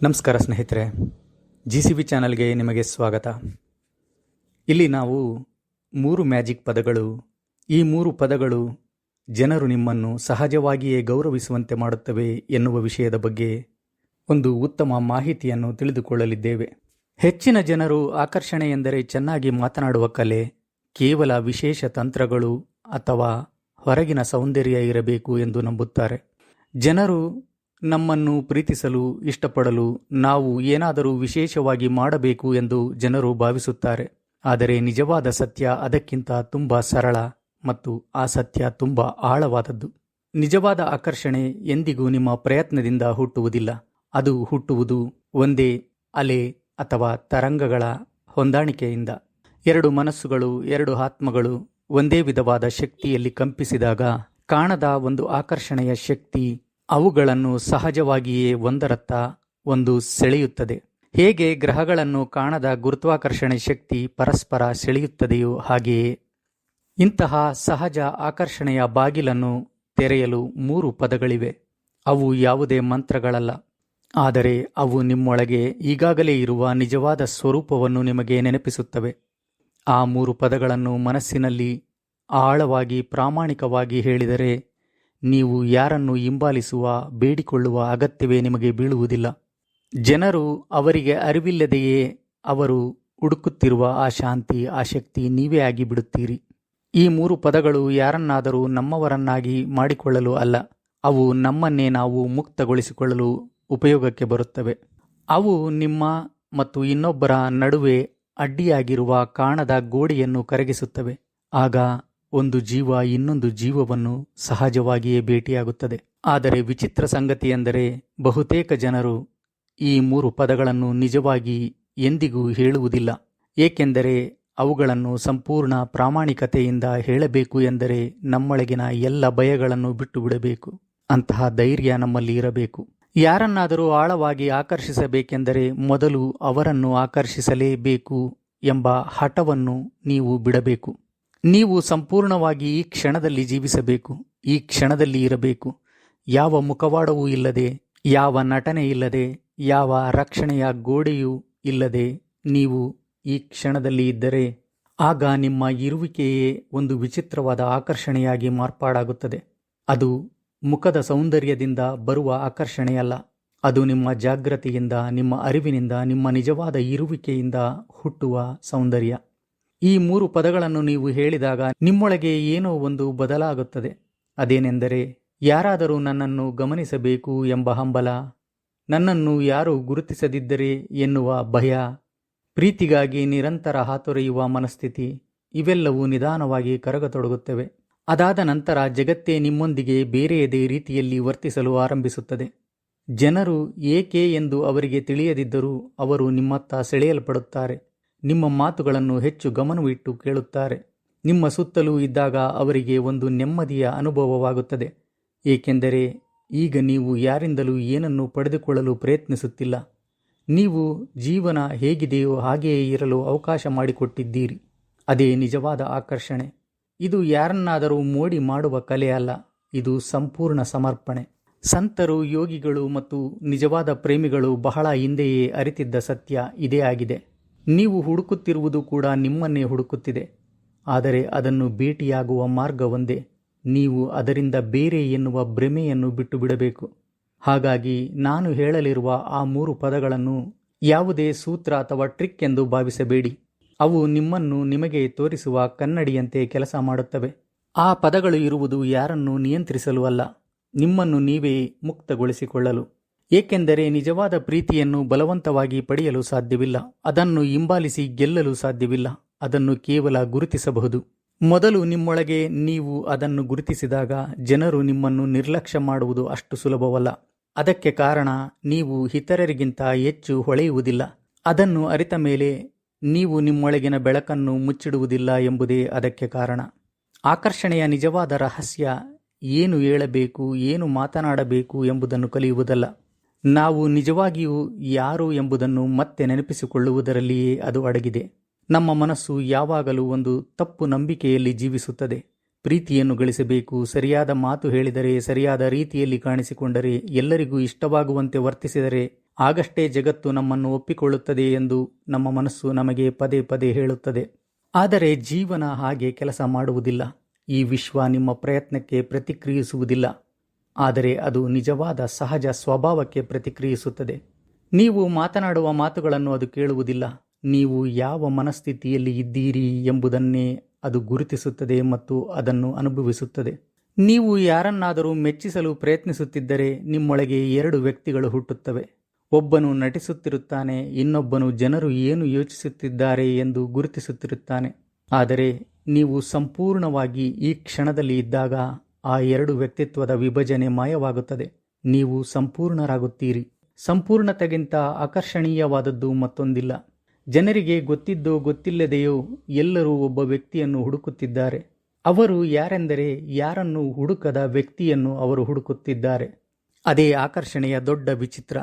ನಮಸ್ಕಾರ ಸ್ನೇಹಿತರೆ, GCB ಚಾನಲ್ಗೆ ನಿಮಗೆ ಸ್ವಾಗತ. ಇಲ್ಲಿ ನಾವು 3 ಮ್ಯಾಜಿಕ್ ಪದಗಳು, ಈ 3 ಪದಗಳು ಜನರು ನಿಮ್ಮನ್ನು ಸಹಜವಾಗಿಯೇ ಗೌರವಿಸುವಂತೆ ಮಾಡುತ್ತವೆ ಎನ್ನುವ ವಿಷಯದ ಬಗ್ಗೆ ಒಂದು ಉತ್ತಮ ಮಾಹಿತಿಯನ್ನು ತಿಳಿದುಕೊಳ್ಳಲಿದ್ದೇವೆ. ಹೆಚ್ಚಿನ ಜನರು ಆಕರ್ಷಣೆ ಎಂದರೆ ಚೆನ್ನಾಗಿ ಮಾತನಾಡುವ ಕಲೆ, ಕೇವಲ ವಿಶೇಷ ತಂತ್ರಗಳು ಅಥವಾ ಹೊರಗಿನ ಸೌಂದರ್ಯ ಇರಬೇಕು ಎಂದು ನಂಬುತ್ತಾರೆ. ಜನರು ನಮ್ಮನ್ನು ಪ್ರೀತಿಸಲು ಇಷ್ಟಪಡಲು ನಾವು ಏನಾದರೂ ವಿಶೇಷವಾಗಿ ಮಾಡಬೇಕು ಎಂದು ಜನರು ಭಾವಿಸುತ್ತಾರೆ. ಆದರೆ ನಿಜವಾದ ಸತ್ಯ ಅದಕ್ಕಿಂತ ತುಂಬ ಸರಳ ಮತ್ತು ಆ ಸತ್ಯ ತುಂಬ ಆಳವಾದದ್ದು. ನಿಜವಾದ ಆಕರ್ಷಣೆ ಎಂದಿಗೂ ನಿಮ್ಮ ಪ್ರಯತ್ನದಿಂದ ಹುಟ್ಟುವುದಿಲ್ಲ. ಅದು ಹುಟ್ಟುವುದು ಒಂದೇ ಅಲೆ ಅಥವಾ ತರಂಗಗಳ ಹೊಂದಾಣಿಕೆಯಿಂದ. 2 ಮನಸ್ಸುಗಳು, 2 ಆತ್ಮಗಳು ಒಂದೇ ವಿಧವಾದ ಶಕ್ತಿಯಲ್ಲಿ ಕಂಪಿಸಿದಾಗ ಕಾಣದ ಒಂದು ಆಕರ್ಷಣೆಯ ಶಕ್ತಿ ಅವುಗಳನ್ನು ಸಹಜವಾಗಿಯೇ ಒಂದರತ್ತ ಒಂದು ಸೆಳೆಯುತ್ತದೆ. ಹೇಗೆ ಗ್ರಹಗಳನ್ನು ಕಾಣದ ಗುರುತ್ವಾಕರ್ಷಣೆ ಶಕ್ತಿ ಪರಸ್ಪರ ಸೆಳೆಯುತ್ತದೆಯೋ ಹಾಗೆಯೇ ಇಂತಹ ಸಹಜ ಆಕರ್ಷಣೆಯ ಬಾಗಿಲನ್ನು ತೆರೆಯಲು 3 ಪದಗಳಿವೆ. ಅವು ಯಾವುದೇ ಮಂತ್ರಗಳಲ್ಲ, ಆದರೆ ಅವು ನಿಮ್ಮೊಳಗೆ ಈಗಾಗಲೇ ಇರುವ ನಿಜವಾದ ಸ್ವರೂಪವನ್ನು ನಿಮಗೆ ನೆನಪಿಸುತ್ತವೆ. ಆ 3 ಪದಗಳನ್ನು ಮನಸ್ಸಿನಲ್ಲಿ ಆಳವಾಗಿ ಪ್ರಾಮಾಣಿಕವಾಗಿ ಹೇಳಿದರೆ ನೀವು ಯಾರನ್ನು ಹಿಂಬಾಲಿಸುವ ಬೇಡಿಕೊಳ್ಳುವ ಅಗತ್ಯವೇ ನಿಮಗೆ ಬೀಳುವುದಿಲ್ಲ. ಜನರು ಅವರಿಗೆ ಅರಿವಿಲ್ಲದೆಯೇ ಅವರು ಹುಡುಕುತ್ತಿರುವ ಆ ಶಾಂತಿ, ಆ ಶಕ್ತಿ ನೀವೇ ಆಗಿ ಬಿಡುತ್ತೀರಿ. ಈ 3 ಪದಗಳು ಯಾರನ್ನಾದರೂ ನಮ್ಮವರನ್ನಾಗಿ ಮಾಡಿಕೊಳ್ಳಲು ಅಲ್ಲ, ಅವು ನಮ್ಮನ್ನೇ ನಾವು ಮುಕ್ತಗೊಳಿಸಿಕೊಳ್ಳಲು ಉಪಯೋಗಕ್ಕೆ ಬರುತ್ತವೆ. ಅವು ನಿಮ್ಮ ಮತ್ತು ಇನ್ನೊಬ್ಬರ ನಡುವೆ ಅಡ್ಡಿಯಾಗಿರುವ ಕಾಣದ ಗೋಡೆಯನ್ನು ಕರಗಿಸುತ್ತವೆ. ಆಗ ಒಂದು ಜೀವ ಇನ್ನೊಂದು ಜೀವವನ್ನು ಸಹಜವಾಗಿಯೇ ಭೇಟಿಯಾಗುತ್ತದೆ. ಆದರೆ ವಿಚಿತ್ರ ಸಂಗತಿಯೆಂದರೆ ಬಹುತೇಕ ಜನರು ಈ 3 ಪದಗಳನ್ನು ನಿಜವಾಗಿ ಎಂದಿಗೂ ಹೇಳುವುದಿಲ್ಲ. ಏಕೆಂದರೆ ಅವುಗಳನ್ನು ಸಂಪೂರ್ಣ ಪ್ರಾಮಾಣಿಕತೆಯಿಂದ ಹೇಳಬೇಕು ಎಂದರೆ ನಮ್ಮೊಳಗಿನ ಎಲ್ಲ ಭಯಗಳನ್ನು ಬಿಟ್ಟು ಬಿಡಬೇಕು. ಅಂತಹ ಧೈರ್ಯ ನಮ್ಮಲ್ಲಿ ಇರಬೇಕು. ಯಾರನ್ನಾದರೂ ಆಳವಾಗಿ ಆಕರ್ಷಿಸಬೇಕೆಂದರೆ ಮೊದಲು ಅವರನ್ನು ಆಕರ್ಷಿಸಲೇಬೇಕು ಎಂಬ ಹಠವನ್ನು ನೀವು ಬಿಡಬೇಕು. ನೀವು ಸಂಪೂರ್ಣವಾಗಿ ಈ ಕ್ಷಣದಲ್ಲಿ ಜೀವಿಸಬೇಕು, ಈ ಕ್ಷಣದಲ್ಲಿ ಇರಬೇಕು. ಯಾವ ಮುಖವಾಡವೂ ಇಲ್ಲದೆ, ಯಾವ ನಟನೆ ಇಲ್ಲದೆ, ಯಾವ ರಕ್ಷಣೆಯ ಗೋಡೆಯೂ ಇಲ್ಲದೆ ನೀವು ಈ ಕ್ಷಣದಲ್ಲಿ ಇದ್ದರೆ ಆಗ ನಿಮ್ಮ ಇರುವಿಕೆಯೇ ಒಂದು ವಿಚಿತ್ರವಾದ ಆಕರ್ಷಣೆಯಾಗಿ ಮಾರ್ಪಾಡಾಗುತ್ತದೆ. ಅದು ಮುಖದ ಸೌಂದರ್ಯದಿಂದ ಬರುವ ಆಕರ್ಷಣೆಯಲ್ಲ, ಅದು ನಿಮ್ಮ ಜಾಗೃತಿಯಿಂದ, ನಿಮ್ಮ ಅರಿವಿನಿಂದ, ನಿಮ್ಮ ನಿಜವಾದ ಇರುವಿಕೆಯಿಂದ ಹುಟ್ಟುವ ಸೌಂದರ್ಯ. ಈ 3 ಪದಗಳನ್ನು ನೀವು ಹೇಳಿದಾಗ ನಿಮ್ಮೊಳಗೆ ಏನೋ ಒಂದು ಬದಲಾಗುತ್ತದೆ. ಅದೇನೆಂದರೆ ಯಾರಾದರೂ ನನ್ನನ್ನು ಗಮನಿಸಬೇಕು ಎಂಬ ಹಂಬಲ, ನನ್ನನ್ನು ಯಾರೂ ಗುರುತಿಸದಿದ್ದರೆ ಎನ್ನುವ ಭಯ, ಪ್ರೀತಿಗಾಗಿ ನಿರಂತರ ಹಾತೊರೆಯುವ ಮನಸ್ಥಿತಿ, ಇವೆಲ್ಲವೂ ನಿಧಾನವಾಗಿ ಕರಗತೊಡಗುತ್ತವೆ. ಅದಾದ ನಂತರ ಜಗತ್ತೇ ನಿಮ್ಮೊಂದಿಗೆ ಬೇರೆಯದೇ ರೀತಿಯಲ್ಲಿ ವರ್ತಿಸಲು ಆರಂಭಿಸುತ್ತದೆ. ಜನರು ಏಕೆ ಎಂದು ಅವರಿಗೆ ತಿಳಿಯದಿದ್ದರೂ ಅವರು ನಿಮ್ಮತ್ತ ಸೆಳೆಯಲ್ಪಡುತ್ತಾರೆ. ನಿಮ್ಮ ಮಾತುಗಳನ್ನು ಹೆಚ್ಚು ಗಮನವಿಟ್ಟು ಕೇಳುತ್ತಾರೆ. ನಿಮ್ಮ ಸುತ್ತಲೂ ಇದ್ದಾಗ ಅವರಿಗೆ ಒಂದು ನೆಮ್ಮದಿಯ ಅನುಭವವಾಗುತ್ತದೆ. ಏಕೆಂದರೆ ಈಗ ನೀವು ಯಾರಿಂದಲೂ ಏನನ್ನು ಪಡೆದುಕೊಳ್ಳಲು ಪ್ರಯತ್ನಿಸುತ್ತಿಲ್ಲ. ನೀವು ಜೀವನ ಹೇಗಿದೆಯೋ ಹಾಗೆಯೇ ಇರಲು ಅವಕಾಶ ಮಾಡಿಕೊಟ್ಟಿದ್ದೀರಿ. ಅದೇ ನಿಜವಾದ ಆಕರ್ಷಣೆ. ಇದು ಯಾರನ್ನಾದರೂ ಮೋಡಿ ಮಾಡುವ ಕಲೆ ಅಲ್ಲ, ಇದು ಸಂಪೂರ್ಣ ಸಮರ್ಪಣೆ. ಸಂತರು, ಯೋಗಿಗಳು ಮತ್ತು ನಿಜವಾದ ಪ್ರೇಮಿಗಳು ಬಹಳ ಹಿಂದೆಯೇ ಅರಿತಿದ್ದ ಸತ್ಯ ಇದೇ ಆಗಿದೆ. ನೀವು ಹುಡುಕುತ್ತಿರುವುದು ಕೂಡ ನಿಮ್ಮನ್ನೇ ಹುಡುಕುತ್ತಿದೆ. ಆದರೆ ಅದನ್ನು ಭೇಟಿಯಾಗುವ ಮಾರ್ಗ ಒಂದೇ. ನೀವು ಅದರಿಂದ ಬೇರೆ ಎನ್ನುವ ಭ್ರಮೆಯನ್ನು ಬಿಟ್ಟು ಬಿಡಬೇಕು. ಹಾಗಾಗಿ ನಾನು ಹೇಳಲಿರುವ ಆ 3 ಪದಗಳನ್ನು ಯಾವುದೇ ಸೂತ್ರ ಅಥವಾ ಟ್ರಿಕ್ ಎಂದು ಭಾವಿಸಬೇಡಿ. ಅವು ನಿಮ್ಮನ್ನು ನಿಮಗೆ ತೋರಿಸುವ ಕನ್ನಡಿಯಂತೆ ಕೆಲಸ ಮಾಡುತ್ತವೆ. ಆ ಪದಗಳು ಇರುವುದು ಯಾರನ್ನು ನಿಯಂತ್ರಿಸಲು ಅಲ್ಲ, ನಿಮ್ಮನ್ನು ನೀವೇ ಮುಕ್ತಗೊಳಿಸಿಕೊಳ್ಳಲು. ಏಕೆಂದರೆ ನಿಜವಾದ ಪ್ರೀತಿಯನ್ನು ಬಲವಂತವಾಗಿ ಪಡೆಯಲು ಸಾಧ್ಯವಿಲ್ಲ, ಅದನ್ನು ಹಿಂಬಾಲಿಸಿ ಗೆಲ್ಲಲು ಸಾಧ್ಯವಿಲ್ಲ. ಅದನ್ನು ಕೇವಲ ಗುರುತಿಸಬಹುದು. ಮೊದಲು ನಿಮ್ಮೊಳಗೆ ನೀವು ಅದನ್ನು ಗುರುತಿಸಿದಾಗ ಜನರು ನಿಮ್ಮನ್ನು ನಿರ್ಲಕ್ಷ್ಯ ಮಾಡುವುದು ಅಷ್ಟು ಸುಲಭವಲ್ಲ. ಅದಕ್ಕೆ ಕಾರಣ ನೀವು ಇತರರಿಗಿಂತ ಹೆಚ್ಚು ಹೊಳೆಯುವುದಿಲ್ಲ. ಅದನ್ನು ಅರಿತ ಮೇಲೆ ನೀವು ನಿಮ್ಮೊಳಗಿನ ಬೆಳಕನ್ನು ಮುಚ್ಚಿಡುವುದಿಲ್ಲ ಎಂಬುದೇ ಅದಕ್ಕೆ ಕಾರಣ. ಆಕರ್ಷಣೆಯ ನಿಜವಾದ ರಹಸ್ಯ ಏನು ಹೇಳಬೇಕು, ಏನು ಮಾತನಾಡಬೇಕು ಎಂಬುದನ್ನು ಕಲಿಯುವುದಲ್ಲ. ನಾವು ನಿಜವಾಗಿಯೂ ಯಾರು ಎಂಬುದನ್ನು ಮತ್ತೆ ನೆನಪಿಸಿಕೊಳ್ಳುವುದರಲ್ಲಿಯೇ ಅದು ಅಡಗಿದೆ. ನಮ್ಮ ಮನಸ್ಸು ಯಾವಾಗಲೂ ಒಂದು ತಪ್ಪು ನಂಬಿಕೆಯಲ್ಲಿ ಜೀವಿಸುತ್ತದೆ. ಪ್ರೀತಿಯನ್ನು ಗಳಿಸಬೇಕು, ಸರಿಯಾದ ಮಾತು ಹೇಳಿದರೆ, ಸರಿಯಾದ ರೀತಿಯಲ್ಲಿ ಕಾಣಿಸಿಕೊಂಡರೆ, ಎಲ್ಲರಿಗೂ ಇಷ್ಟವಾಗುವಂತೆ ವರ್ತಿಸಿದರೆ ಆಗಷ್ಟೇ ಜಗತ್ತು ನಮ್ಮನ್ನು ಒಪ್ಪಿಕೊಳ್ಳುತ್ತದೆ ಎಂದು ನಮ್ಮ ಮನಸ್ಸು ನಮಗೆ ಪದೇ ಪದೇ ಹೇಳುತ್ತದೆ. ಆದರೆ ಜೀವನ ಹಾಗೆ ಕೆಲಸ ಮಾಡುವುದಿಲ್ಲ. ಈ ವಿಶ್ವ ನಿಮ್ಮ ಪ್ರಯತ್ನಕ್ಕೆ ಪ್ರತಿಕ್ರಿಯಿಸುವುದಿಲ್ಲ, ಆದರೆ ಅದು ನಿಜವಾದ ಸಹಜ ಸ್ವಭಾವಕ್ಕೆ ಪ್ರತಿಕ್ರಿಯಿಸುತ್ತದೆ. ನೀವು ಮಾತನಾಡುವ ಮಾತುಗಳನ್ನು ಅದು ಕೇಳುವುದಿಲ್ಲ. ನೀವು ಯಾವ ಮನಸ್ಥಿತಿಯಲ್ಲಿ ಇದ್ದೀರಿ ಎಂಬುದನ್ನೇ ಅದು ಗುರುತಿಸುತ್ತದೆ ಮತ್ತು ಅದನ್ನು ಅನುಭವಿಸುತ್ತದೆ. ನೀವು ಯಾರನ್ನಾದರೂ ಮೆಚ್ಚಿಸಲು ಪ್ರಯತ್ನಿಸುತ್ತಿದ್ದರೆ ನಿಮ್ಮೊಳಗೆ 2 ವ್ಯಕ್ತಿಗಳು ಹುಟ್ಟುತ್ತವೆ. ಒಬ್ಬನು ನಟಿಸುತ್ತಿರುತ್ತಾನೆ, ಇನ್ನೊಬ್ಬನು ಜನರು ಏನು ಯೋಚಿಸುತ್ತಿದ್ದಾರೆ ಎಂದು ಗುರುತಿಸುತ್ತಿರುತ್ತಾನೆ. ಆದರೆ ನೀವು ಸಂಪೂರ್ಣವಾಗಿ ಈ ಕ್ಷಣದಲ್ಲಿ ಇದ್ದಾಗ ಆ 2 ವ್ಯಕ್ತಿತ್ವದ ವಿಭಜನೆ ಮಾಯವಾಗುತ್ತದೆ. ನೀವು ಸಂಪೂರ್ಣರಾಗುತ್ತೀರಿ. ಸಂಪೂರ್ಣತೆಗಿಂತ ಆಕರ್ಷಣೀಯವಾದದ್ದು ಮತ್ತೊಂದಿಲ್ಲ. ಜನರಿಗೆ ಗೊತ್ತಿದ್ದೋ ಗೊತ್ತಿಲ್ಲದೆಯೋ ಎಲ್ಲರೂ ಒಬ್ಬ ವ್ಯಕ್ತಿಯನ್ನು ಹುಡುಕುತ್ತಿದ್ದಾರೆ. ಅವರು ಯಾರೆಂದರೆ ಯಾರನ್ನು ಹುಡುಕದ ವ್ಯಕ್ತಿಯನ್ನು ಅವರು ಹುಡುಕುತ್ತಿದ್ದಾರೆ. ಅದೇ ಆಕರ್ಷಣೆಯ ದೊಡ್ಡ ವಿಚಿತ್ರ.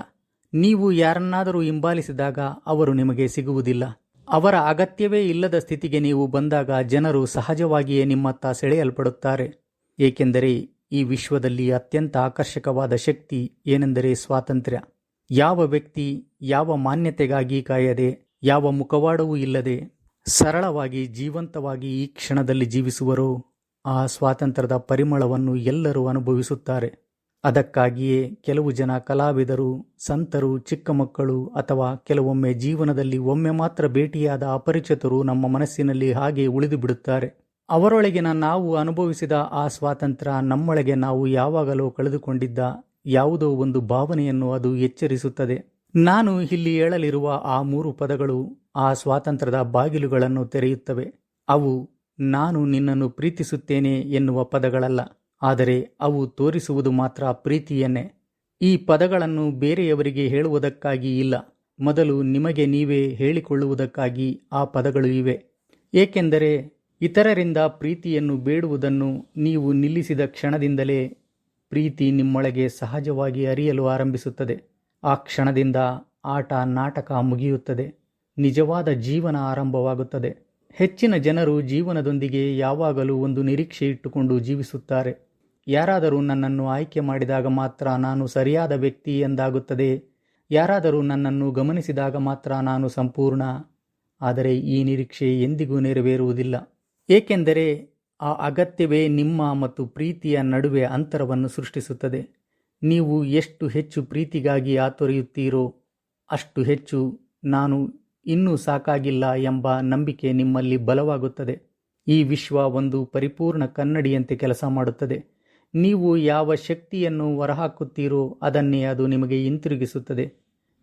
ನೀವು ಯಾರನ್ನಾದರೂ ಹಿಂಬಾಲಿಸಿದಾಗ ಅವರು ನಿಮಗೆ ಸಿಗುವುದಿಲ್ಲ. ಅವರ ಅಗತ್ಯವೇ ಇಲ್ಲದ ಸ್ಥಿತಿಗೆ ನೀವು ಬಂದಾಗ ಜನರು ಸಹಜವಾಗಿಯೇ ನಿಮ್ಮತ್ತ ಸೆಳೆಯಲ್ಪಡುತ್ತಾರೆ. ಏಕೆಂದರೆ ಈ ವಿಶ್ವದಲ್ಲಿ ಅತ್ಯಂತ ಆಕರ್ಷಕವಾದ ಶಕ್ತಿ ಏನೆಂದರೆ ಸ್ವಾತಂತ್ರ್ಯ. ಯಾವ ವ್ಯಕ್ತಿ ಯಾವ ಮಾನ್ಯತೆಗಾಗಿ ಕಾಯದೆ, ಯಾವ ಮುಖವಾಡವೂ ಇಲ್ಲದೆ ಸರಳವಾಗಿ ಜೀವಂತವಾಗಿ ಈ ಕ್ಷಣದಲ್ಲಿ ಜೀವಿಸುವರೋ ಆ ಸ್ವಾತಂತ್ರ್ಯದ ಪರಿಮಳವನ್ನು ಎಲ್ಲರೂ ಅನುಭವಿಸುತ್ತಾರೆ. ಅದಕ್ಕಾಗಿಯೇ ಕೆಲವು ಜನ ಕಲಾವಿದರು, ಸಂತರು, ಚಿಕ್ಕ ಮಕ್ಕಳು ಅಥವಾ ಕೆಲವೊಮ್ಮೆ ಜೀವನದಲ್ಲಿ ಒಮ್ಮೆ ಮಾತ್ರ ಭೇಟಿಯಾದ ಅಪರಿಚಿತರು ನಮ್ಮ ಮನಸ್ಸಿನಲ್ಲಿ ಹಾಗೆ ಉಳಿದು ಬಿಡುತ್ತಾರೆ. ಅವರೊಳಗಿನ ನಾವು ಅನುಭವಿಸಿದ ಆ ಸ್ವಾತಂತ್ರ್ಯ ನಮ್ಮೊಳಗೆ ನಾವು ಯಾವಾಗಲೂ ಕಳೆದುಕೊಂಡಿದ್ದ ಯಾವುದೋ ಒಂದು ಭಾವನೆಯನ್ನು ಅದು ಎಚ್ಚರಿಸುತ್ತದೆ. ನಾನು ಇಲ್ಲಿ ಹೇಳಲಿರುವ ಆ 3 ಪದಗಳು ಆ ಸ್ವಾತಂತ್ರ್ಯದ ಬಾಗಿಲುಗಳನ್ನು ತೆರೆಯುತ್ತವೆ. ಅವು ನಾನು ನಿನ್ನನ್ನು ಪ್ರೀತಿಸುತ್ತೇನೆ ಎನ್ನುವ ಪದಗಳಲ್ಲ, ಆದರೆ ಅವು ತೋರಿಸುವುದು ಮಾತ್ರ ಪ್ರೀತಿಯನ್ನೇ. ಈ ಪದಗಳನ್ನು ಬೇರೆಯವರಿಗೆ ಹೇಳುವುದಕ್ಕಾಗಿ ಇಲ್ಲ, ಮೊದಲು ನಿಮಗೆ ನೀವೇ ಹೇಳಿಕೊಳ್ಳುವುದಕ್ಕಾಗಿ ಆ ಪದಗಳು ಇವೆ. ಏಕೆಂದರೆ ಇತರರಿಂದ ಪ್ರೀತಿಯನ್ನು ಬೇಡುವುದನ್ನು ನೀವು ನಿಲ್ಲಿಸಿದ ಕ್ಷಣದಿಂದಲೇ ಪ್ರೀತಿ ನಿಮ್ಮೊಳಗೆ ಸಹಜವಾಗಿ ಅರಿಯಲು ಆರಂಭಿಸುತ್ತದೆ. ಆ ಕ್ಷಣದಿಂದ ಆಟ ನಾಟಕ ಮುಗಿಯುತ್ತದೆ, ನಿಜವಾದ ಜೀವನ ಆರಂಭವಾಗುತ್ತದೆ. ಹೆಚ್ಚಿನ ಜನರು ಜೀವನದೊಂದಿಗೆ ಯಾವಾಗಲೂ ಒಂದು ನಿರೀಕ್ಷೆ ಇಟ್ಟುಕೊಂಡು ಜೀವಿಸುತ್ತಾರೆ. ಯಾರಾದರೂ ನನ್ನನ್ನು ಆಯ್ಕೆ ಮಾಡಿದಾಗ ಮಾತ್ರ ನಾನು ಸರಿಯಾದ ವ್ಯಕ್ತಿ ಎಂದಾಗುತ್ತದೆ. ಯಾರಾದರೂ ನನ್ನನ್ನು ಗಮನಿಸಿದಾಗ ಮಾತ್ರ ನಾನು ಸಂಪೂರ್ಣ. ಆದರೆ ಈ ನಿರೀಕ್ಷೆ ಎಂದಿಗೂ ನೆರವೇರುವುದಿಲ್ಲ. ಏಕೆಂದರೆ ಆ ಅಗತ್ಯವೇ ನಿಮ್ಮ ಮತ್ತು ಪ್ರೀತಿಯ ನಡುವೆ ಅಂತರವನ್ನು ಸೃಷ್ಟಿಸುತ್ತದೆ. ನೀವು ಎಷ್ಟು ಹೆಚ್ಚು ಪ್ರೀತಿಗಾಗಿ ಆತೊರೆಯುತ್ತೀರೋ ಅಷ್ಟು ಹೆಚ್ಚು ನಾನು ಇನ್ನೂ ಸಾಕಾಗಿಲ್ಲ ಎಂಬ ನಂಬಿಕೆ ನಿಮ್ಮಲ್ಲಿ ಬಲವಾಗುತ್ತದೆ. ಈ ವಿಶ್ವ ಒಂದು ಪರಿಪೂರ್ಣ ಕನ್ನಡಿಯಂತೆ ಕೆಲಸ ಮಾಡುತ್ತದೆ. ನೀವು ಯಾವ ಶಕ್ತಿಯನ್ನು ಹೊರಹಾಕುತ್ತೀರೋ ಅದನ್ನೇ ಅದು ನಿಮಗೆ ಹಿಂತಿರುಗಿಸುತ್ತದೆ.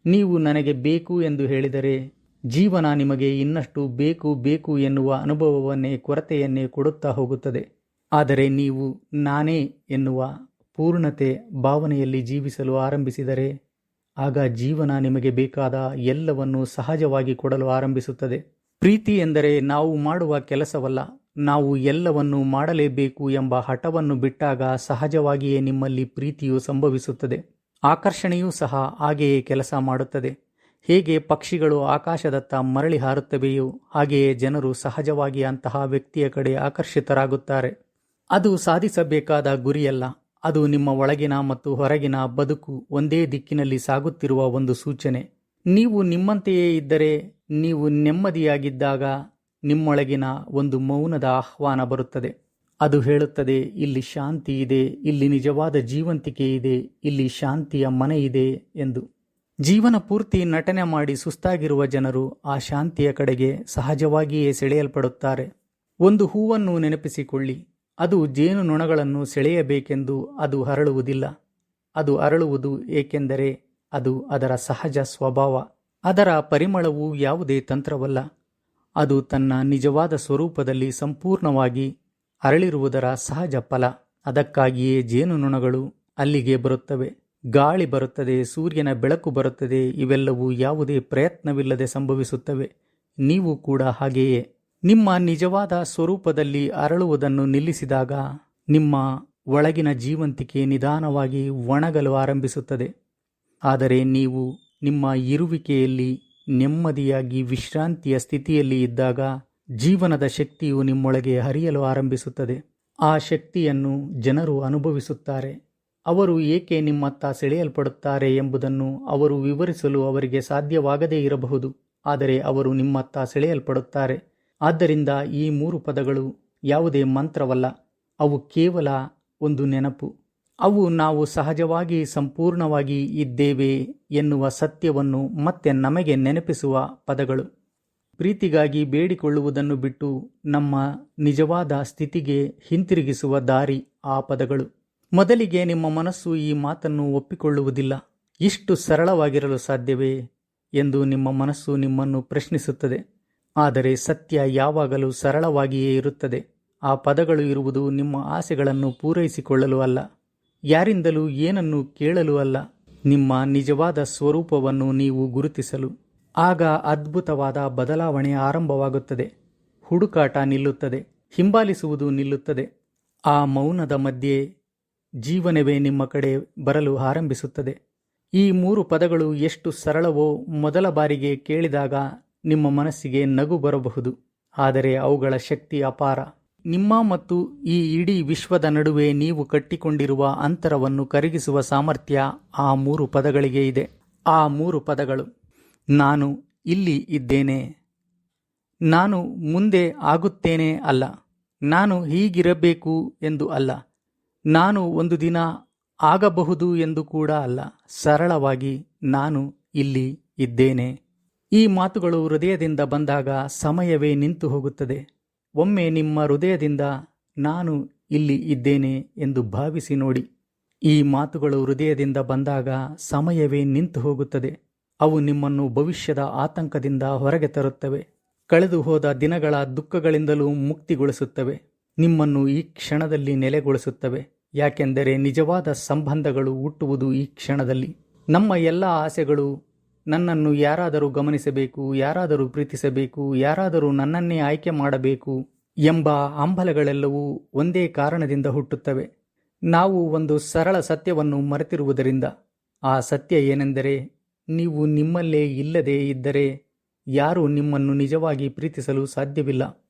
ನೀವು ನನಗೆ ಬೇಕು ಎಂದು ಹೇಳಿದರೆ ಜೀವನ ನಿಮಗೆ ಇನ್ನಷ್ಟು ಬೇಕು ಬೇಕು ಎನ್ನುವ ಅನುಭವವನ್ನೇ, ಕೊರತೆಯನ್ನೇ ಕೊಡುತ್ತಾ ಹೋಗುತ್ತದೆ. ಆದರೆ ನೀವು ನಾನೇ ಎನ್ನುವ ಪೂರ್ಣತೆ ಭಾವನೆಯಲ್ಲಿ ಜೀವಿಸಲು ಆರಂಭಿಸಿದರೆ ಆಗ ಜೀವನ ನಿಮಗೆ ಬೇಕಾದ ಎಲ್ಲವನ್ನು ಸಹಜವಾಗಿ ಕೊಡಲು ಆರಂಭಿಸುತ್ತದೆ. ಪ್ರೀತಿ ಎಂದರೆ ನಾವು ಮಾಡುವ ಕೆಲಸವಲ್ಲ, ನಾವು ಎಲ್ಲವನ್ನು ಮಾಡಲೇಬೇಕು ಎಂಬ ಹಠವನ್ನು ಬಿಟ್ಟಾಗ ಸಹಜವಾಗಿಯೇ ನಿಮ್ಮಲ್ಲಿ ಪ್ರೀತಿಯು ಸಂಭವಿಸುತ್ತದೆ. ಆಕರ್ಷಣೆಯೂ ಸಹ ಹಾಗೆಯೇ ಕೆಲಸ ಮಾಡುತ್ತದೆ. ಹೇಗೆ ಪಕ್ಷಿಗಳು ಆಕಾಶದತ್ತ ಮರಳಿ ಹಾರುತ್ತವೆಯೋ ಹಾಗೆಯೇ ಜನರು ಸಹಜವಾಗಿ ಅಂತಹ ವ್ಯಕ್ತಿಯ ಕಡೆ ಆಕರ್ಷಿತರಾಗುತ್ತಾರೆ. ಅದು ಸಾಧಿಸಬೇಕಾದ ಗುರಿಯಲ್ಲ, ಅದು ನಿಮ್ಮ ಒಳಗಿನ ಮತ್ತು ಹೊರಗಿನ ಬದುಕು ಒಂದೇ ದಿಕ್ಕಿನಲ್ಲಿ ಸಾಗುತ್ತಿರುವ ಒಂದು ಸೂಚನೆ. ನೀವು ನಿಮ್ಮಂತೆಯೇ ಇದ್ದರೆ, ನೀವು ನೆಮ್ಮದಿಯಾಗಿದ್ದಾಗ ನಿಮ್ಮೊಳಗಿನ ಒಂದು ಮೌನದ ಆಹ್ವಾನ ಬರುತ್ತದೆ. ಅದು ಹೇಳುತ್ತದೆ, ಇಲ್ಲಿ ಶಾಂತಿ ಇದೆ, ಇಲ್ಲಿ ನಿಜವಾದ ಜೀವಂತಿಕೆ ಇದೆ, ಇಲ್ಲಿ ಶಾಂತಿಯ ಮನೆ ಇದೆ ಎಂದು. ಜೀವನ ಪೂರ್ತಿ ನಟನೆ ಮಾಡಿ ಸುಸ್ತಾಗಿರುವ ಜನರು ಆ ಶಾಂತಿಯ ಕಡೆಗೆ ಸಹಜವಾಗಿಯೇ ಸೆಳೆಯಲ್ಪಡುತ್ತಾರೆ. ಒಂದು ಹೂವನ್ನು ನೆನಪಿಸಿಕೊಳ್ಳಿ, ಅದು ಜೇನುನೊಣಗಳನ್ನು ಸೆಳೆಯಬೇಕೆಂದು ಅದು ಹರಳುವುದಿಲ್ಲ. ಅದು ಅರಳುವುದು ಏಕೆಂದರೆ ಅದು ಅದರ ಸಹಜ ಸ್ವಭಾವ. ಅದರ ಪರಿಮಳವು ಯಾವುದೇ ತಂತ್ರವಲ್ಲ, ಅದು ತನ್ನ ನಿಜವಾದ ಸ್ವರೂಪದಲ್ಲಿ ಸಂಪೂರ್ಣವಾಗಿ ಅರಳಿರುವುದರ ಸಹಜ ಫಲ. ಅದಕ್ಕಾಗಿಯೇ ಜೇನುನೊಣಗಳು ಅಲ್ಲಿಗೆ ಬರುತ್ತವೆ. ಗಾಳಿ ಬರುತ್ತದೆ, ಸೂರ್ಯನ ಬೆಳಕು ಬರುತ್ತದೆ. ಇವೆಲ್ಲವೂ ಯಾವುದೇ ಪ್ರಯತ್ನವಿಲ್ಲದೆ ಸಂಭವಿಸುತ್ತವೆ. ನೀವು ಕೂಡ ಹಾಗೆಯೇ ನಿಮ್ಮ ನಿಜವಾದ ಸ್ವರೂಪದಲ್ಲಿ ಅರಳುವುದನ್ನು ನಿಲ್ಲಿಸಿದಾಗ ನಿಮ್ಮ ಒಳಗಿನ ಜೀವಂತಿಕೆ ನಿಧಾನವಾಗಿ ಒಣಗಲು ಆರಂಭಿಸುತ್ತದೆ. ಆದರೆ ನೀವು ನಿಮ್ಮ ಇರುವಿಕೆಯಲ್ಲಿ ನೆಮ್ಮದಿಯಾಗಿ ವಿಶ್ರಾಂತಿಯ ಸ್ಥಿತಿಯಲ್ಲಿ ಇದ್ದಾಗ ಜೀವನದ ಶಕ್ತಿಯು ನಿಮ್ಮೊಳಗೆ ಹರಿಯಲು ಆರಂಭಿಸುತ್ತದೆ. ಆ ಶಕ್ತಿಯನ್ನು ಜನರು ಅನುಭವಿಸುತ್ತಾರೆ. ಅವರು ಏಕೆ ನಿಮ್ಮತ್ತ ಸೆಳೆಯಲ್ಪಡುತ್ತಾರೆ ಎಂಬುದನ್ನು ಅವರು ವಿವರಿಸಲು ಅವರಿಗೆ ಸಾಧ್ಯವಾಗದೇ ಇರಬಹುದು, ಆದರೆ ಅವರು ನಿಮ್ಮತ್ತ ಸೆಳೆಯಲ್ಪಡುತ್ತಾರೆ. ಆದ್ದರಿಂದ ಈ 3 ಪದಗಳು ಯಾವುದೇ ಮಂತ್ರವಲ್ಲ, ಅವು ಕೇವಲ ಒಂದು ನೆನಪು. ಅವು ನಾವು ಸಹಜವಾಗಿ ಸಂಪೂರ್ಣವಾಗಿ ಇದ್ದೇವೆ ಎನ್ನುವ ಸತ್ಯವನ್ನು ಮತ್ತೆ ನಮಗೆ ನೆನಪಿಸುವ ಪದಗಳು. ಪ್ರೀತಿಗಾಗಿ ಬೇಡಿಕೊಳ್ಳುವುದನ್ನು ಬಿಟ್ಟು ನಮ್ಮ ನಿಜವಾದ ಸ್ಥಿತಿಗೆ ಹಿಂತಿರುಗಿಸುವ ದಾರಿ ಆ ಪದಗಳು. ಮೊದಲಿಗೆ ನಿಮ್ಮ ಮನಸ್ಸು ಈ ಮಾತನ್ನು ಒಪ್ಪಿಕೊಳ್ಳುವುದಿಲ್ಲ. ಇಷ್ಟು ಸರಳವಾಗಿರಲು ಸಾಧ್ಯವೇ ಎಂದು ನಿಮ್ಮ ಮನಸ್ಸು ನಿಮ್ಮನ್ನು ಪ್ರಶ್ನಿಸುತ್ತದೆ. ಆದರೆ ಸತ್ಯ ಯಾವಾಗಲೂ ಸರಳವಾಗಿಯೇ ಇರುತ್ತದೆ. ಆ ಪದಗಳು ಇರುವುದು ನಿಮ್ಮ ಆಸೆಗಳನ್ನು ಪೂರೈಸಿಕೊಳ್ಳಲು ಅಲ್ಲ, ಯಾರಿಂದಲೂ ಏನನ್ನು ಕೇಳಲು ಅಲ್ಲ, ನಿಮ್ಮ ನಿಜವಾದ ಸ್ವರೂಪವನ್ನು ನೀವು ಗುರುತಿಸಲು. ಆಗ ಅದ್ಭುತವಾದ ಬದಲಾವಣೆ ಆರಂಭವಾಗುತ್ತದೆ. ಹುಡುಕಾಟ ನಿಲ್ಲುತ್ತದೆ, ಹಿಂಬಾಲಿಸುವುದು ನಿಲ್ಲುತ್ತದೆ. ಆ ಮೌನದ ಮಧ್ಯೆ ಜೀವನವೇ ನಿಮ್ಮ ಕಡೆ ಬರಲು ಆರಂಭಿಸುತ್ತದೆ. ಈ 3 ಪದಗಳು ಎಷ್ಟು ಸರಳವೋ ಮೊದಲ ಬಾರಿಗೆ ಕೇಳಿದಾಗ ನಿಮ್ಮ ಮನಸ್ಸಿಗೆ ನಗು ಬರಬಹುದು, ಆದರೆ ಅವುಗಳ ಶಕ್ತಿ ಅಪಾರ. ನಿಮ್ಮ ಮತ್ತು ಈ ಇಡೀ ವಿಶ್ವದ ನಡುವೆ ನೀವು ಕಟ್ಟಿಕೊಂಡಿರುವ ಅಂತರವನ್ನು ಕರಗಿಸುವ ಸಾಮರ್ಥ್ಯ ಆ 3 ಪದಗಳಿಗೆ ಇದೆ. ಆ 3 ಪದಗಳು: ನಾನು ಇಲ್ಲಿ ಇದ್ದೇನೆ, ನಾನು ಮುಂದೆ ಆಗುತ್ತೇನೆ ಅಲ್ಲ, ನಾನು ಹೀಗಿರಬೇಕು ಎಂದು ಅಲ್ಲ, ನಾನು ಒಂದು ದಿನ ಆಗಬಹುದು ಎಂದು ಕೂಡ ಅಲ್ಲ, ಸರಳವಾಗಿ ನಾನು ಇಲ್ಲಿ ಇದ್ದೇನೆ. ಈ ಮಾತುಗಳು ಹೃದಯದಿಂದ ಬಂದಾಗ ಸಮಯವೇ ನಿಂತು ಹೋಗುತ್ತದೆ. ಒಮ್ಮೆ ನಿಮ್ಮ ಹೃದಯದಿಂದ ನಾನು ಇಲ್ಲಿ ಇದ್ದೇನೆ ಎಂದು ಭಾವಿಸಿ ನೋಡಿ. ಈ ಮಾತುಗಳು ಹೃದಯದಿಂದ ಬಂದಾಗ ಸಮಯವೇ ನಿಂತು ಹೋಗುತ್ತದೆ. ಅವು ನಿಮ್ಮನ್ನು ಭವಿಷ್ಯದ ಆತಂಕದಿಂದ ಹೊರಗೆ ತರುತ್ತವೆ. ಕಳೆದು ಹೋದ ದಿನಗಳ ದುಃಖಗಳಿಂದಲೂ ಮುಕ್ತಿಗೊಳಿಸುತ್ತವೆ. ನಿಮ್ಮನ್ನು ಈ ಕ್ಷಣದಲ್ಲಿ ನೆಲೆಗೊಳಿಸುತ್ತವೆ. ಯಾಕೆಂದರೆ ನಿಜವಾದ ಸಂಬಂಧಗಳು ಹುಟ್ಟುವುದು ಈ ಕ್ಷಣದಲ್ಲಿ. ನಮ್ಮ ಎಲ್ಲ ಆಸೆಗಳು ನನ್ನನ್ನು ಯಾರಾದರೂ ಗಮನಿಸಬೇಕು, ಯಾರಾದರೂ ಪ್ರೀತಿಸಬೇಕು, ಯಾರಾದರೂ ನನ್ನನ್ನೇ ಆಯ್ಕೆ ಮಾಡಬೇಕು ಎಂಬ ಹಂಬಲಗಳೆಲ್ಲವೂ ಒಂದೇ ಕಾರಣದಿಂದ ಹುಟ್ಟುತ್ತವೆ. ನಾವು ಒಂದು ಸರಳ ಸತ್ಯವನ್ನು ಮರೆತಿರುವುದರಿಂದ. ಆ ಸತ್ಯ ಏನೆಂದರೆ, ನೀವು ನಿಮ್ಮಲ್ಲೇ ಇಲ್ಲದೇ ಇದ್ದರೆ ಯಾರೂ ನಿಮ್ಮನ್ನು ನಿಜವಾಗಿ ಪ್ರೀತಿಸಲು ಸಾಧ್ಯವಿಲ್ಲ.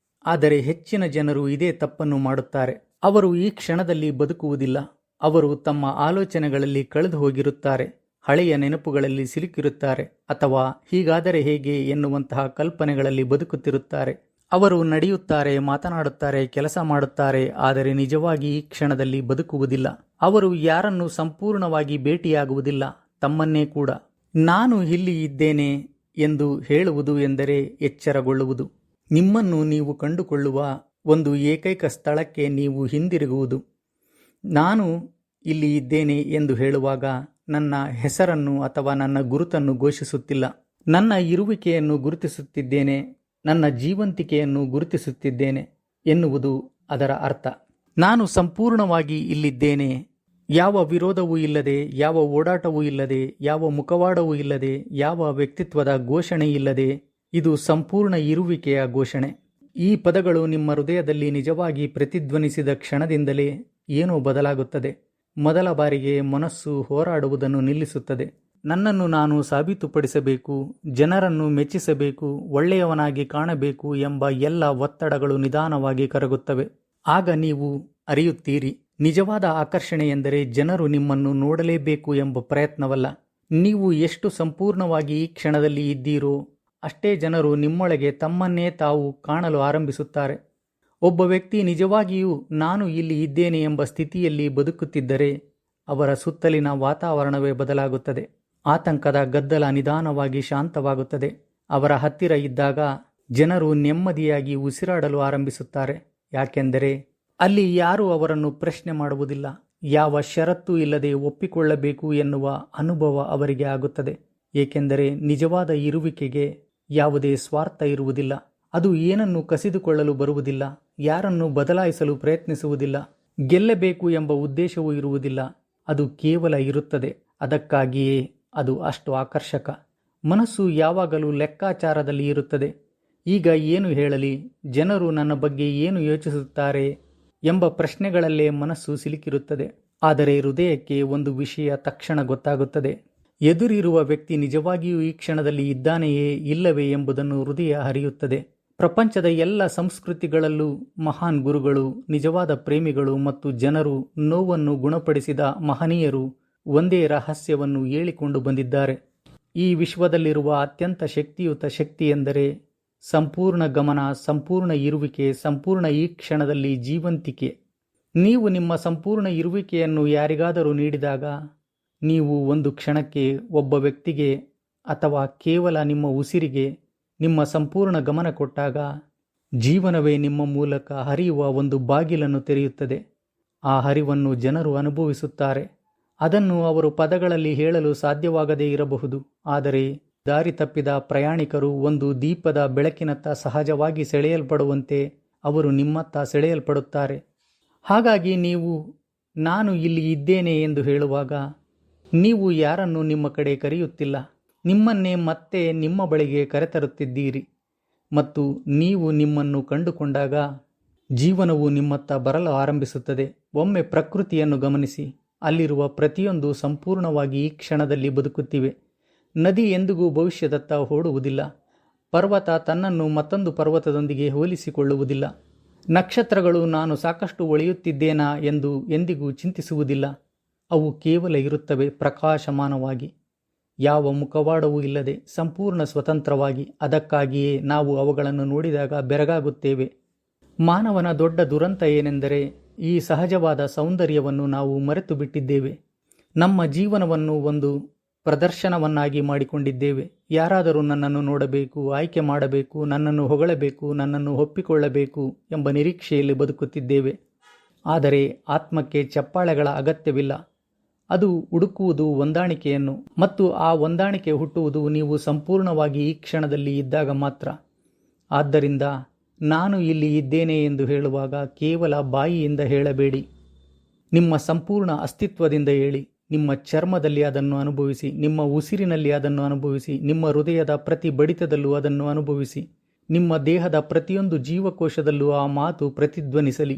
ಆದರೆ ಹೆಚ್ಚಿನ ಜನರು ಇದೇ ತಪ್ಪನ್ನು ಮಾಡುತ್ತಾರೆ. ಅವರು ಈ ಕ್ಷಣದಲ್ಲಿ ಬದುಕುವುದಿಲ್ಲ. ಅವರು ತಮ್ಮ ಆಲೋಚನೆಗಳಲ್ಲಿ ಕಳೆದು ಹೋಗಿರುತ್ತಾರೆ, ಹಳೆಯ ನೆನಪುಗಳಲ್ಲಿ ಸಿಲುಕಿರುತ್ತಾರೆ, ಅಥವಾ ಹೀಗಾದರೆ ಹೇಗೆ ಎನ್ನುವಂತಹ ಕಲ್ಪನೆಗಳಲ್ಲಿ ಬದುಕುತ್ತಿರುತ್ತಾರೆ. ಅವರು ನಡೆಯುತ್ತಾರೆ, ಮಾತನಾಡುತ್ತಾರೆ, ಕೆಲಸ ಮಾಡುತ್ತಾರೆ, ಆದರೆ ನಿಜವಾಗಿ ಈ ಕ್ಷಣದಲ್ಲಿ ಬದುಕುವುದಿಲ್ಲ. ಅವರು ಯಾರನ್ನು ಸಂಪೂರ್ಣವಾಗಿ ಭೇಟಿಯಾಗುವುದಿಲ್ಲ, ತಮ್ಮನ್ನೇ ಕೂಡ. ನಾನು ಇಲ್ಲಿ ಇದ್ದೇನೆ ಎಂದು ಹೇಳುವುದು ಎಂದರೆ ಎಚ್ಚರಗೊಳ್ಳುವುದು. ನಿಮ್ಮನ್ನು ನೀವು ಕಂಡುಕೊಳ್ಳುವ ಒಂದು ಏಕೈಕ ಸ್ಥಳಕ್ಕೆ ನೀವು ಹಿಂದಿರುಗುವುದು. ನಾನು ಇಲ್ಲಿ ಇದ್ದೇನೆ ಎಂದು ಹೇಳುವಾಗ ನನ್ನ ಹೆಸರನ್ನು ಅಥವಾ ನನ್ನ ಗುರುತನ್ನು ಘೋಷಿಸುತ್ತಿಲ್ಲ. ನನ್ನ ಇರುವಿಕೆಯನ್ನು ಗುರುತಿಸುತ್ತಿದ್ದೇನೆ, ನನ್ನ ಜೀವಂತಿಕೆಯನ್ನು ಗುರುತಿಸುತ್ತಿದ್ದೇನೆ ಎನ್ನುವುದು ಅದರ ಅರ್ಥ. ನಾನು ಸಂಪೂರ್ಣವಾಗಿ ಇಲ್ಲಿದ್ದೇನೆ, ಯಾವ ವಿರೋಧವೂ ಇಲ್ಲದೆ, ಯಾವ ಓಡಾಟವೂ ಇಲ್ಲದೆ, ಯಾವ ಮುಖವಾಡವೂ ಇಲ್ಲದೆ, ಯಾವ ವ್ಯಕ್ತಿತ್ವದ ಘೋಷಣೆ ಇಲ್ಲದೆ. ಇದು ಸಂಪೂರ್ಣ ಇರುವಿಕೆಯ ಘೋಷಣೆ. ಈ ಪದಗಳು ನಿಮ್ಮ ಹೃದಯದಲ್ಲಿ ನಿಜವಾಗಿ ಪ್ರತಿಧ್ವನಿಸಿದ ಕ್ಷಣದಿಂದಲೇ ಏನೋ ಬದಲಾಗುತ್ತದೆ. ಮೊದಲ ಬಾರಿಗೆ ಮನಸ್ಸು ಹೋರಾಡುವುದನ್ನು ನಿಲ್ಲಿಸುತ್ತದೆ. ನನ್ನನ್ನು ನಾನು ಸಾಬೀತುಪಡಿಸಬೇಕು, ಜನರನ್ನು ಮೆಚ್ಚಿಸಬೇಕು, ಒಳ್ಳೆಯವನಾಗಿ ಕಾಣಬೇಕು ಎಂಬ ಎಲ್ಲ ಒತ್ತಡಗಳು ನಿಧಾನವಾಗಿ ಕರಗುತ್ತವೆ. ಆಗ ನೀವು ಅರಿಯುತ್ತೀರಿ, ನಿಜವಾದ ಆಕರ್ಷಣೆ ಎಂದರೆ ಜನರು ನಿಮ್ಮನ್ನು ನೋಡಲೇಬೇಕು ಎಂಬ ಪ್ರಯತ್ನವಲ್ಲ. ನೀವು ಎಷ್ಟು ಸಂಪೂರ್ಣವಾಗಿ ಈ ಕ್ಷಣದಲ್ಲಿ ಇದ್ದೀರೋ ಅಷ್ಟೇ ಜನರು ನಿಮ್ಮೊಳಗೆ ತಮ್ಮನ್ನೇ ತಾವು ಕಾಣಲು ಆರಂಭಿಸುತ್ತಾರೆ. ಒಬ್ಬ ವ್ಯಕ್ತಿ ನಿಜವಾಗಿಯೂ ನಾನು ಇಲ್ಲಿ ಇದ್ದೇನೆ ಎಂಬ ಸ್ಥಿತಿಯಲ್ಲಿ ಬದುಕುತ್ತಿದ್ದರೆ ಅವರ ಸುತ್ತಲಿನ ವಾತಾವರಣವೇ ಬದಲಾಗುತ್ತದೆ. ಆತಂಕದ ಗದ್ದಲ ನಿಧಾನವಾಗಿ ಶಾಂತವಾಗುತ್ತದೆ. ಅವರ ಹತ್ತಿರ ಇದ್ದಾಗ ಜನರು ನೆಮ್ಮದಿಯಾಗಿ ಉಸಿರಾಡಲು ಆರಂಭಿಸುತ್ತಾರೆ. ಯಾಕೆಂದರೆ ಅಲ್ಲಿ ಯಾರೂ ಅವರನ್ನು ಪ್ರಶ್ನೆ ಮಾಡುವುದಿಲ್ಲ. ಯಾವ ಷರತ್ತೂ ಇಲ್ಲದೆ ಒಪ್ಪಿಕೊಳ್ಳಬೇಕು ಎನ್ನುವ ಅನುಭವ ಅವರಿಗೆ ಆಗುತ್ತದೆ. ಏಕೆಂದರೆ ನಿಜವಾದ ಇರುವಿಕೆಗೆ ಯಾವುದೇ ಸ್ವಾರ್ಥ ಇರುವುದಿಲ್ಲ. ಅದು ಏನನ್ನು ಕಸಿದುಕೊಳ್ಳಲು ಬರುವುದಿಲ್ಲ, ಯಾರನ್ನು ಬದಲಾಯಿಸಲು ಪ್ರಯತ್ನಿಸುವುದಿಲ್ಲ, ಗೆಲ್ಲಬೇಕು ಎಂಬ ಉದ್ದೇಶವೂ ಇರುವುದಿಲ್ಲ. ಅದು ಕೇವಲ ಇರುತ್ತದೆ. ಅದಕ್ಕಾಗಿಯೇ ಅದು ಅಷ್ಟು ಆಕರ್ಷಕ. ಮನಸ್ಸು ಯಾವಾಗಲೂ ಲೆಕ್ಕಾಚಾರದಲ್ಲಿ ಇರುತ್ತದೆ. ಈಗ ಏನು ಹೇಳಲಿ, ಜನರು ನನ್ನ ಬಗ್ಗೆ ಏನು ಯೋಚಿಸುತ್ತಾರೆ ಎಂಬ ಪ್ರಶ್ನೆಗಳಲ್ಲೇ ಮನಸ್ಸು ಸಿಲುಕಿರುತ್ತದೆ. ಆದರೆ ಹೃದಯಕ್ಕೆ ಒಂದು ವಿಷಯ ತಕ್ಷಣ ಗೊತ್ತಾಗುತ್ತದೆ. ಎದುರಿರುವ ವ್ಯಕ್ತಿ ನಿಜವಾಗಿಯೂ ಈ ಕ್ಷಣದಲ್ಲಿ ಇದ್ದಾನೆಯೇ ಇಲ್ಲವೇ ಎಂಬುದನ್ನು ಹೃದಯ ಅರಿಯುತ್ತದೆ. ಪ್ರಪಂಚದ ಎಲ್ಲ ಸಂಸ್ಕೃತಿಗಳಲ್ಲೂ ಮಹಾನ್ ಗುರುಗಳು, ನಿಜವಾದ ಪ್ರೇಮಿಗಳು ಮತ್ತು ಜನರು ನೋವನ್ನು ಗುಣಪಡಿಸಿದ ಮಹನೀಯರು ಒಂದೇ ರಹಸ್ಯವನ್ನು ಹೇಳಿಕೊಂಡು ಬಂದಿದ್ದಾರೆ. ಈ ವಿಶ್ವದಲ್ಲಿರುವ ಅತ್ಯಂತ ಶಕ್ತಿಯುತ ಶಕ್ತಿ ಎಂದರೆ ಸಂಪೂರ್ಣ ಗಮನ, ಸಂಪೂರ್ಣ ಇರುವಿಕೆ, ಸಂಪೂರ್ಣ ಈ ಕ್ಷಣದಲ್ಲಿ ಜೀವಂತಿಕೆ. ನೀವು ನಿಮ್ಮ ಸಂಪೂರ್ಣ ಇರುವಿಕೆಯನ್ನು ಯಾರಿಗಾದರೂ ನೀಡಿದಾಗ, ನೀವು ಒಂದು ಕ್ಷಣಕ್ಕೆ ಒಬ್ಬ ವ್ಯಕ್ತಿಗೆ ಅಥವಾ ಕೇವಲ ನಿಮ್ಮ ಉಸಿರಿಗೆ ನಿಮ್ಮ ಸಂಪೂರ್ಣ ಗಮನ ಕೊಟ್ಟಾಗ, ಜೀವನವೇ ನಿಮ್ಮ ಮೂಲಕ ಹರಿಯುವ ಒಂದು ಬಾಗಿಲನ್ನು ತೆರೆಯುತ್ತದೆ. ಆ ಹರಿವನ್ನು ಜನರು ಅನುಭವಿಸುತ್ತಾರೆ. ಅದನ್ನು ಅವರು ಪದಗಳಲ್ಲಿ ಹೇಳಲು ಸಾಧ್ಯವಾಗದೇ ಇರಬಹುದು, ಆದರೆ ದಾರಿ ತಪ್ಪಿದ ಪ್ರಯಾಣಿಕರು ಒಂದು ದೀಪದ ಬೆಳಕಿನತ್ತ ಸಹಜವಾಗಿ ಸೆಳೆಯಲ್ಪಡುವಂತೆ ಅವರು ನಿಮ್ಮತ್ತ ಸೆಳೆಯಲ್ಪಡುತ್ತಾರೆ. ಹಾಗಾಗಿ ನೀವು ನಾನು ಇಲ್ಲಿ ಇದ್ದೇನೆ ಎಂದು ಹೇಳುವಾಗ, ನೀವು ಯಾರನ್ನು ನಿಮ್ಮ ಕಡೆ ಕರೆಯುತ್ತಿಲ್ಲ, ನಿಮ್ಮನ್ನೇ ಮತ್ತೆ ನಿಮ್ಮ ಬಳಿಗೆ ಕರೆತರುತ್ತಿದ್ದೀರಿ. ಮತ್ತು ನೀವು ನಿಮ್ಮನ್ನು ಕಂಡುಕೊಂಡಾಗ ಜೀವನವು ನಿಮ್ಮತ್ತ ಬರಲು ಆರಂಭಿಸುತ್ತದೆ. ಒಮ್ಮೆ ಪ್ರಕೃತಿಯನ್ನು ಗಮನಿಸಿ, ಅಲ್ಲಿರುವ ಪ್ರತಿಯೊಂದು ಸಂಪೂರ್ಣವಾಗಿ ಈ ಕ್ಷಣದಲ್ಲಿ ಬದುಕುತ್ತಿವೆ. ನದಿ ಎಂದಿಗೂ ಭವಿಷ್ಯದತ್ತ ಓಡುವುದಿಲ್ಲ. ಪರ್ವತ ತನ್ನನ್ನು ಮತ್ತೊಂದು ಪರ್ವತದೊಂದಿಗೆ ಹೋಲಿಸಿಕೊಳ್ಳುವುದಿಲ್ಲ. ನಕ್ಷತ್ರಗಳು ನಾನು ಸಾಕಷ್ಟು ಒಳೆಯುತ್ತಿದ್ದೇನಾ ಎಂದು ಎಂದಿಗೂ ಚಿಂತಿಸುವುದಿಲ್ಲ. ಅವು ಕೇವಲ ಇರುತ್ತವೆ ಪ್ರಕಾಶಮಾನವಾಗಿ, ಯಾವ ಮುಖವಾಡವೂ ಇಲ್ಲದೆ, ಸಂಪೂರ್ಣ ಸ್ವತಂತ್ರವಾಗಿ. ಅದಕ್ಕಾಗಿಯೇ ನಾವು ಅವುಗಳನ್ನು ನೋಡಿದಾಗ ಬೆರಗಾಗುತ್ತೇವೆ. ಮಾನವನ ದೊಡ್ಡ ದುರಂತ ಏನೆಂದರೆ, ಈ ಸಹಜವಾದ ಸೌಂದರ್ಯವನ್ನು ನಾವು ಮರೆತು ಬಿಟ್ಟಿದ್ದೇವೆ. ನಮ್ಮ ಜೀವನವನ್ನು ಒಂದು ಪ್ರದರ್ಶನವನ್ನಾಗಿ ಮಾಡಿಕೊಂಡಿದ್ದೇವೆ. ಯಾರಾದರೂ ನನ್ನನ್ನು ನೋಡಬೇಕು, ಆಯ್ಕೆ ಮಾಡಬೇಕು, ನನ್ನನ್ನು ಹೊಗಳಬೇಕು, ನನ್ನನ್ನು ಒಪ್ಪಿಕೊಳ್ಳಬೇಕು ಎಂಬ ನಿರೀಕ್ಷೆಯಲ್ಲಿ ಬದುಕುತ್ತಿದ್ದೇವೆ. ಆದರೆ ಆತ್ಮಕ್ಕೆ ಚಪ್ಪಾಳೆಗಳ ಅಗತ್ಯವಿಲ್ಲ. ಅದು ಹುಡುಕುವುದು ಹೊಂದಾಣಿಕೆಯನ್ನು, ಮತ್ತು ಆ ಹೊಂದಾಣಿಕೆ ಹುಟ್ಟುವುದು ನೀವು ಸಂಪೂರ್ಣವಾಗಿ ಈ ಕ್ಷಣದಲ್ಲಿ ಇದ್ದಾಗ ಮಾತ್ರ. ಆದ್ದರಿಂದ ನಾನು ಇಲ್ಲಿ ಇದ್ದೇನೆ ಎಂದು ಹೇಳುವಾಗ ಕೇವಲ ಬಾಯಿಯಿಂದ ಹೇಳಬೇಡಿ, ನಿಮ್ಮ ಸಂಪೂರ್ಣ ಅಸ್ತಿತ್ವದಿಂದ ಹೇಳಿ. ನಿಮ್ಮ ಚರ್ಮದಲ್ಲಿ ಅದನ್ನು ಅನುಭವಿಸಿ, ನಿಮ್ಮ ಉಸಿರಿನಲ್ಲಿ ಅದನ್ನು ಅನುಭವಿಸಿ, ನಿಮ್ಮ ಹೃದಯದ ಪ್ರತಿ ಬಡಿತದಲ್ಲೂ ಅದನ್ನು ಅನುಭವಿಸಿ. ನಿಮ್ಮ ದೇಹದ ಪ್ರತಿಯೊಂದು ಜೀವಕೋಶದಲ್ಲೂ ಆ ಮಾತು ಪ್ರತಿಧ್ವನಿಸಲಿ,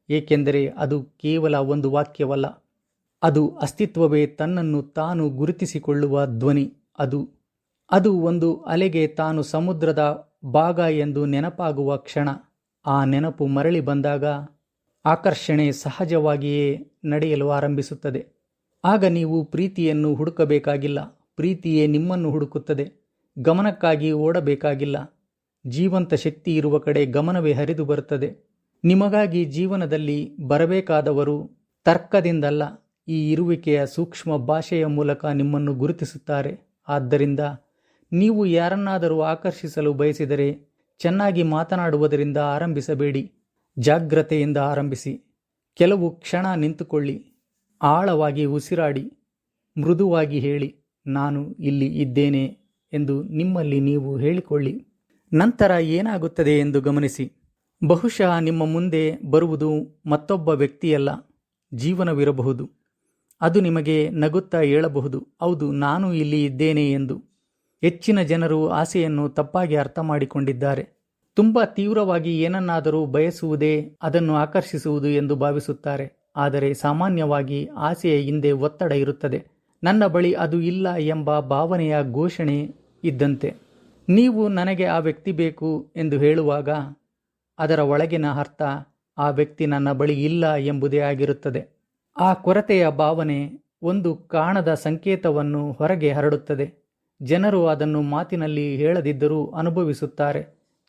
ಏಕೆಂದರೆ ಅದು ಕೇವಲ ಒಂದು ವಾಕ್ಯವಲ್ಲ, ಅದು ಅಸ್ತಿತ್ವವೇ ತನ್ನನ್ನು ತಾನು ಗುರುತಿಸಿಕೊಳ್ಳುವ ಧ್ವನಿ. ಅದು ಒಂದು ಅಲೆಗೆ ತಾನು ಸಮುದ್ರದ ಭಾಗ ಎಂದು ನೆನಪಾಗುವ ಕ್ಷಣ. ಆ ನೆನಪು ಮರಳಿ ಬಂದಾಗ ಆಕರ್ಷಣೆ ಸಹಜವಾಗಿಯೇ ನಡೆಯಲು ಆರಂಭಿಸುತ್ತದೆ. ಆಗ ನೀವು ಪ್ರೀತಿಯನ್ನು ಹುಡುಕಬೇಕಾಗಿಲ್ಲ, ಪ್ರೀತಿಯೇ ನಿಮ್ಮನ್ನು ಹುಡುಕುತ್ತದೆ. ಗಮನಕ್ಕಾಗಿ ಓಡಬೇಕಾಗಿಲ್ಲ, ಜೀವಂತ ಶಕ್ತಿ ಇರುವ ಕಡೆ ಗಮನವೇ ಹರಿದು ಬರುತ್ತದೆ. ನಿಮಗಾಗಿ ಜೀವನದಲ್ಲಿ ಬರಬೇಕಾದವರು ತರ್ಕದಿಂದಲ್ಲ, ಈ ಇರುವಿಕೆಯ ಸೂಕ್ಷ್ಮ ಭಾಷೆಯ ಮೂಲಕ ನಿಮ್ಮನ್ನು ಗುರುತಿಸುತ್ತಾರೆ. ಆದ್ದರಿಂದ ನೀವು ಯಾರನ್ನಾದರೂ ಆಕರ್ಷಿಸಲು ಬಯಸಿದರೆ ಚೆನ್ನಾಗಿ ಮಾತನಾಡುವುದರಿಂದ ಆರಂಭಿಸಬೇಡಿ, ಜಾಗ್ರತೆಯಿಂದ ಆರಂಭಿಸಿ. ಕೆಲವು ಕ್ಷಣ ನಿಂತುಕೊಳ್ಳಿ, ಆಳವಾಗಿ ಉಸಿರಾಡಿ, ಮೃದುವಾಗಿ ಹೇಳಿ, ನಾನು ಇಲ್ಲಿ ಇದ್ದೇನೆ ಎಂದು ನಿಮ್ಮಲ್ಲಿ ನೀವು ಹೇಳಿಕೊಳ್ಳಿ. ನಂತರ ಏನಾಗುತ್ತದೆ ಎಂದು ಗಮನಿಸಿ. ಬಹುಶಃ ನಿಮ್ಮ ಮುಂದೆ ಬರುವುದು ಮತ್ತೊಬ್ಬ ವ್ಯಕ್ತಿಯಲ್ಲ, ಜೀವನವಿರಬಹುದು. ಅದು ನಿಮಗೆ ನಗುತ್ತಾ ಹೇಳಬಹುದು, ಹೌದು, ನಾನು ಇಲ್ಲಿ ಇದ್ದೇನೆ ಎಂದು. ಹೆಚ್ಚಿನ ಜನರು ಆಸೆಯನ್ನು ತಪ್ಪಾಗಿ ಅರ್ಥ ಮಾಡಿಕೊಂಡಿದ್ದಾರೆ. ತುಂಬ ತೀವ್ರವಾಗಿ ಏನನ್ನಾದರೂ ಬಯಸುವುದೇ ಅದನ್ನು ಆಕರ್ಷಿಸುವುದು ಎಂದು ಭಾವಿಸುತ್ತಾರೆ. ಆದರೆ ಸಾಮಾನ್ಯವಾಗಿ ಆಸೆಯ ಹಿಂದೆ ಒತ್ತಡ ಇರುತ್ತದೆ. ನನ್ನ ಬಳಿ ಅದು ಇಲ್ಲ ಎಂಬ ಭಾವನೆಯ ಘೋಷಣೆ ಇದ್ದಂತೆ. ನೀವು ನನಗೆ ಆ ವ್ಯಕ್ತಿ ಬೇಕು ಎಂದು ಹೇಳುವಾಗ ಅದರ ಒಳಗಿನ ಅರ್ಥ ಆ ವ್ಯಕ್ತಿ ನನ್ನ ಬಳಿ ಇಲ್ಲ ಎಂಬುದೇ ಆಗಿರುತ್ತದೆ. ಆ ಕೊರತೆಯ ಭಾವನೆ ಒಂದು ಕಾಣದ ಸಂಕೇತವನ್ನು ಹೊರಗೆ ಹರಡುತ್ತದೆ. ಜನರು ಅದನ್ನು ಮಾತಿನಲ್ಲಿ ಹೇಳದಿದ್ದರೂ ಅನುಭವಿಸುತ್ತಾರೆ.